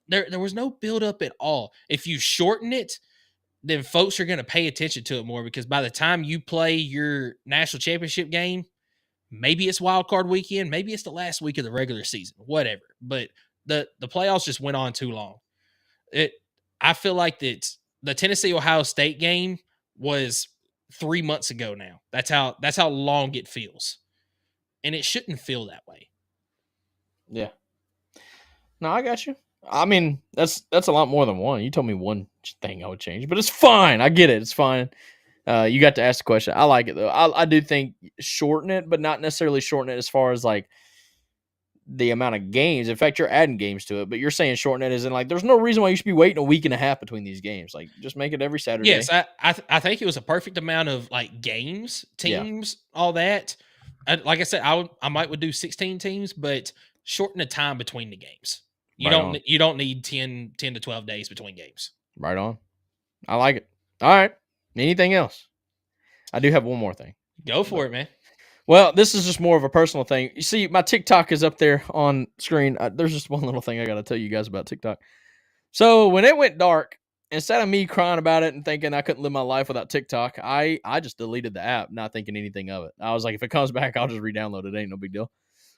There was no build-up at all. If you shorten it, then folks are going to pay attention to it more because by the time you play your national championship game, maybe it's wild card weekend, maybe it's the last week of the regular season, whatever. But the playoffs just went on too long. I feel like that the Tennessee-Ohio State game was 3 months ago now. That's how long it feels. And it shouldn't feel that way. Yeah. No, I got you. I mean, that's a lot more than one. You told me one thing I would change, but it's fine. I get it. It's fine. You got to ask the question. I like it though. I do think shorten it, but not necessarily shorten it as far as like the amount of games. In fact, you're adding games to it, but you're saying shorten it as in like there's no reason why you should be waiting a week and a half between these games. Like just make it every Saturday. Yes, I think it was a perfect amount of like games, teams, all that. Like I said, I would do 16 teams, but shorten the time between the games. You don't need 10 to 12 days between games. Right on. I like it. All right. Anything else? I do have one more thing. Go for it, man. Well, this is just more of a personal thing. You see, my TikTok is up there on screen. There's just one little thing I got to tell you guys about TikTok. So when it went dark, instead of me crying about it and thinking I couldn't live my life without TikTok, I just deleted the app, not thinking anything of it. I was like, if it comes back, I'll just re-download it. Ain't no big deal.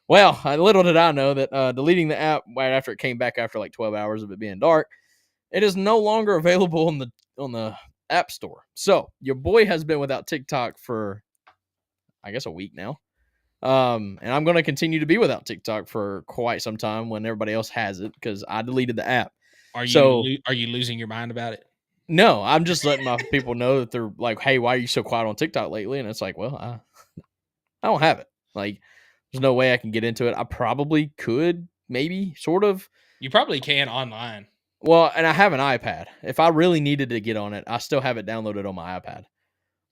Well, little did I know that deleting the app right after it came back after like 12 hours of it being dark, it is no longer available on the App Store. So your boy has been without TikTok for, I guess, a week now. And I'm going to continue to be without TikTok for quite some time when everybody else has it because I deleted the app. Are you losing your mind about it? No, I'm just letting my people know that they're like, hey, why are you so quiet on TikTok lately? And it's like, well, I don't have it. Like, there's no way I can get into it. I probably could, maybe, sort of. You probably can online. Well, and I have an iPad. If I really needed to get on it, I still have it downloaded on my iPad.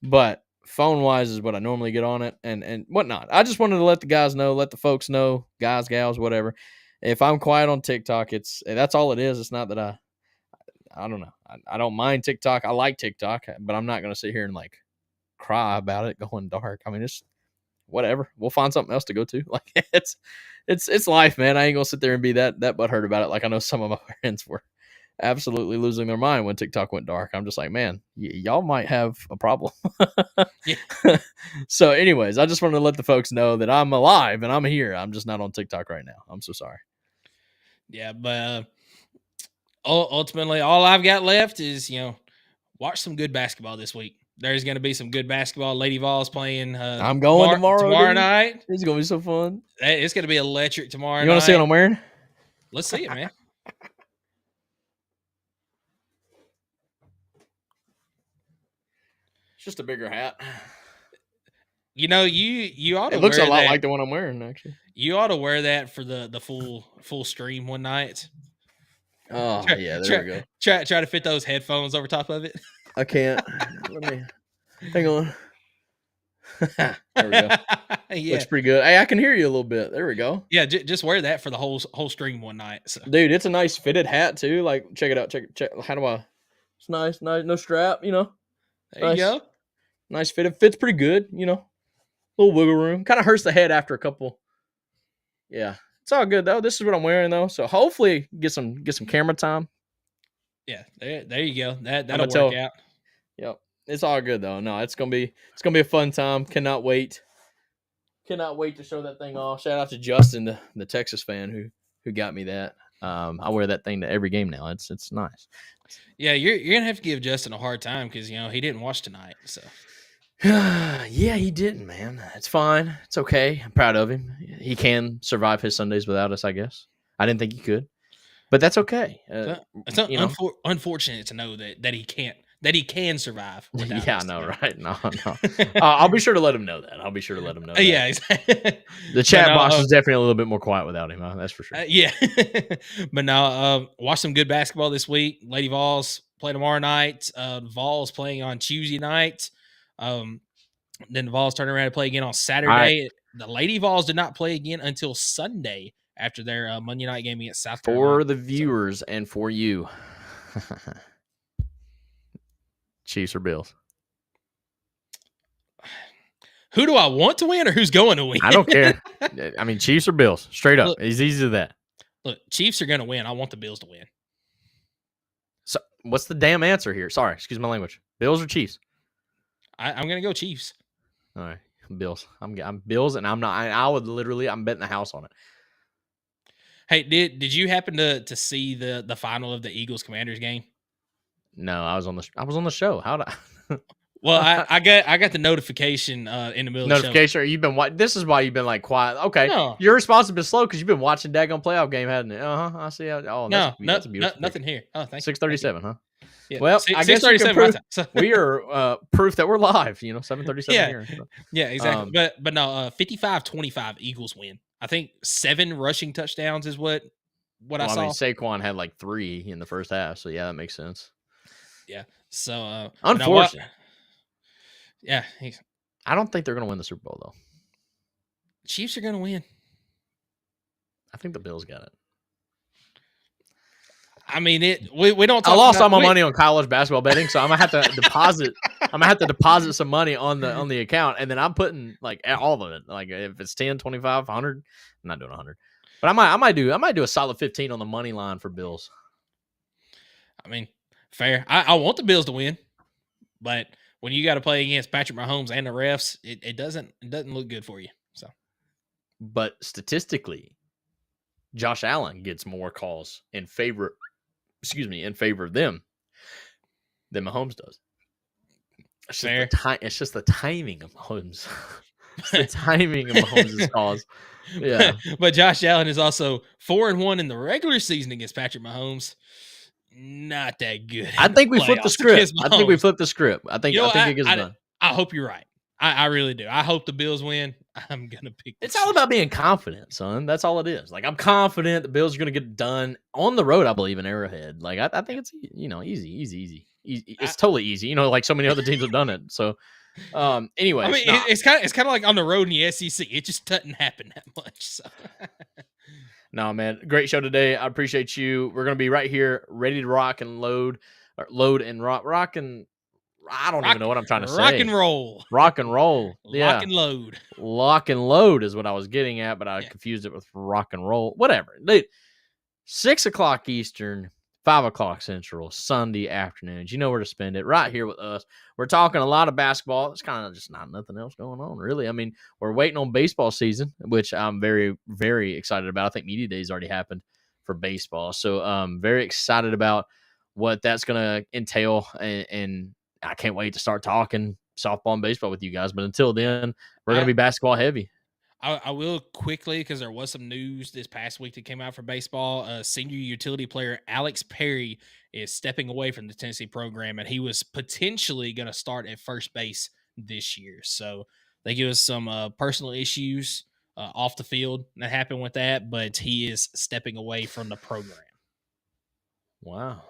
But phone-wise is what I normally get on it and whatnot. I just wanted to let the guys know, let the folks know, guys, gals, whatever. If I'm quiet on TikTok, that's all it is. It's not that I don't know. I don't mind TikTok. I like TikTok, but I'm not going to sit here and like cry about it going dark. I mean, it's whatever. We'll find something else to go to. Like it's life, man. I ain't gonna sit there and be that butthurt about it. Like I know some of my friends were absolutely losing their mind when TikTok went dark. I'm just like, man, y'all might have a problem. So anyways, I just wanted to let the folks know that I'm alive and I'm here. I'm just not on TikTok right now. I'm so sorry. Yeah, but ultimately all I've got left is, watch some good basketball this week. There's going to be some good basketball. Lady Vols playing. I'm going tomorrow night. It's going to be so fun. It's going to be electric tomorrow night. You want to see what I'm wearing? Let's see it, man. It's just a bigger hat. You ought to. It looks wear a lot that. like the one I'm wearing, actually. You ought to wear that for the full stream one night. Oh yeah, there we go. Try to fit those headphones over top of it. I can't. Let me hang on. There we go. Yeah. Looks pretty good. Hey, I can hear you a little bit. There we go. Yeah, just wear that for the whole stream one night. So. Dude, it's a nice fitted hat too. Like, check it out. Check. How do I? It's nice. No strap. There you go. Nice fit. It fits pretty good, you know. A little wiggle room. Kind of hurts the head after a couple. Yeah. It's all good though. This is what I'm wearing though. So hopefully get some camera time. Yeah, there you go. That'll work out. Yep. It's all good though. No, it's gonna be a fun time. Cannot wait. Cannot wait to show that thing off. Shout out to Justin, the Texas fan who got me that. I wear that thing to every game now. It's nice. Yeah, you're gonna have to give Justin a hard time because he didn't watch tonight. So yeah, he didn't, man. It's fine. It's okay. I'm proud of him. He can survive his Sundays without us, I guess. I didn't think he could, but that's okay. It's unfortunate to know that he can't. That he can survive. Yeah, I know, right? No. I'll be sure to let him know that. Yeah, exactly. The chat box is definitely a little bit more quiet without him. That's for sure. Yeah. But now, watch some good basketball this week. Lady Vols play tomorrow night. Vols playing on Tuesday night. Then the Vols turn around and play again on Saturday. Right. The Lady Vols did not play again until Sunday after their Monday night game against South Carolina. For the viewers and for you. Chiefs or Bills? Who do I want to win or who's going to win? I don't care. I mean, Chiefs or Bills. Straight up. It's easy as that. Look, Chiefs are going to win. I want the Bills to win. So, what's the damn answer here? Sorry, excuse my language. Bills or Chiefs? I'm going to go Chiefs. All right, Bills. I'm Bills, and I'm not. I'm betting the house on it. Hey, did you happen to see the final of the Eagles Commanders game? No, I was on the show. How'd I? Well, I got the notification in the middle of the show. Notification? You've been this is why you've been like quiet. Okay, no. Your response has been slow because you've been watching daggone playoff game, hadn't it? I see. Nothing here. Oh, thank you. 6:37, huh? Yeah. Well, I guess 6:37. We are proof that we're live. 7:37 here. So. Yeah, exactly. But no, 55-25 Eagles win. I think 7 rushing touchdowns is what I saw. I mean, Saquon had like 3 in the first half, so yeah, that makes sense. Yeah. So unfortunate. Yeah. I don't think they're going to win the Super Bowl though. Chiefs are going to win. I think the Bills got it. I mean, we don't. I lost all my money on college basketball betting, so I'm gonna have to deposit. I'm gonna have to deposit some money on the account, and then I'm putting like all of it. Like if it's 10, 25, 100, I'm not doing 100, but I might do a solid 15 on the money line for Bills. I mean, fair. I want the Bills to win, but when you got to play against Patrick Mahomes and the refs, it doesn't look good for you. So, but statistically, Josh Allen gets more calls in favor of them than Mahomes does. It's just the timing of Mahomes. The timing of Mahomes' calls. Yeah. But Josh Allen is also 4-1 in the regular season against Patrick Mahomes. Not that good. I think we flipped the script. I think it gets done. I hope you're right. I really do. I hope the Bills win. I'm going to pick. It's all about being confident, son. That's all it is. Like, I'm confident the Bills are going to get it done on the road, I believe, in Arrowhead. Like, I think it's, easy. It's totally easy. Like so many other teams have done it. So, anyway. I mean, it's kind of like on the road in the SEC. It just doesn't happen that much. So. No, man. Great show today. I appreciate you. We're going to be right here, ready to rock and load and rock and I don't even know what I'm trying to say. Rock and roll. Yeah. Lock and load. Lock and load is what I was getting at, but I confused it with rock and roll. Whatever. Dude, 6 o'clock Eastern, 5 o'clock Central, Sunday afternoons. You know where to spend it. Right here with us. We're talking a lot of basketball. It's kind of just not nothing else going on, really. I mean, we're waiting on baseball season, which I'm very, very excited about. I think Media Day's already happened for baseball. So very excited about what that's going to entail, and I can't wait to start talking softball and baseball with you guys. But until then, we're going to be basketball heavy. I will quickly, because there was some news this past week that came out for baseball. Senior utility player Alex Perry is stepping away from the Tennessee program, and he was potentially going to start at first base this year. So I think it was some personal issues off the field that happened with that, but he is stepping away from the program. Wow.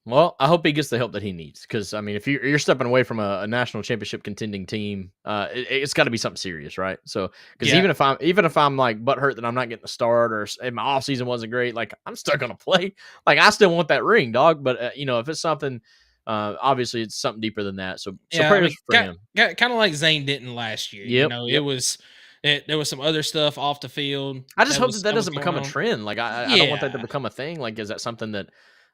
Well, I hope he gets the help that he needs, because I mean, if you're stepping away from a national championship contending team, it's got to be something serious, right? So, because even if I'm like butthurt that I'm not getting the start, or if my off season wasn't great, like I'm still gonna play. Like I still want that ring, dog. But if it's something Obviously, it's something deeper than that. So Yeah, prayers for him. Kind of like Zane Denton last year. Yep, There was some other stuff off the field. I just hope was that was doesn't going become a on. trend. Like I don't want that to Yeah. become a thing. Like, is that something that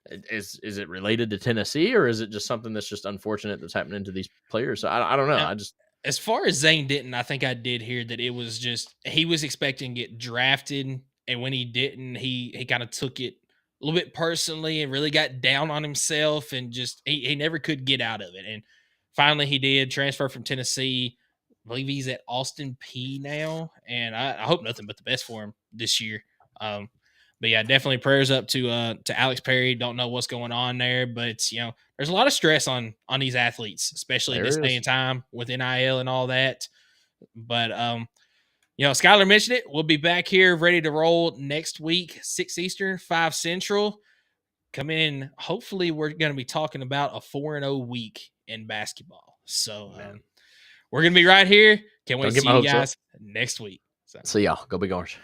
is it related to Tennessee, or is it just something that's just unfortunate that's happening to these players? So I don't know. Now, I just as far as Zane Denton, I think I did hear that it was just he was expecting to get drafted, and when he didn't, he kind of took it a little bit personally and really got down on himself, and just he never could get out of it. And finally, he did transfer from Tennessee. I believe he's at Austin P now, and I hope nothing but the best for him this year. But yeah, definitely prayers up to Alex Perry. Don't know what's going on there, but there's a lot of stress on these athletes, especially this day and time with NIL and all that. But Skylar mentioned it. We'll be back here ready to roll next week, 6 Eastern, 5 Central. Come in. Hopefully, we're going to be talking about a 4-0 week in basketball. So we're going to be right here. Can't wait to see you guys next week. So. See y'all. Go Big Orange.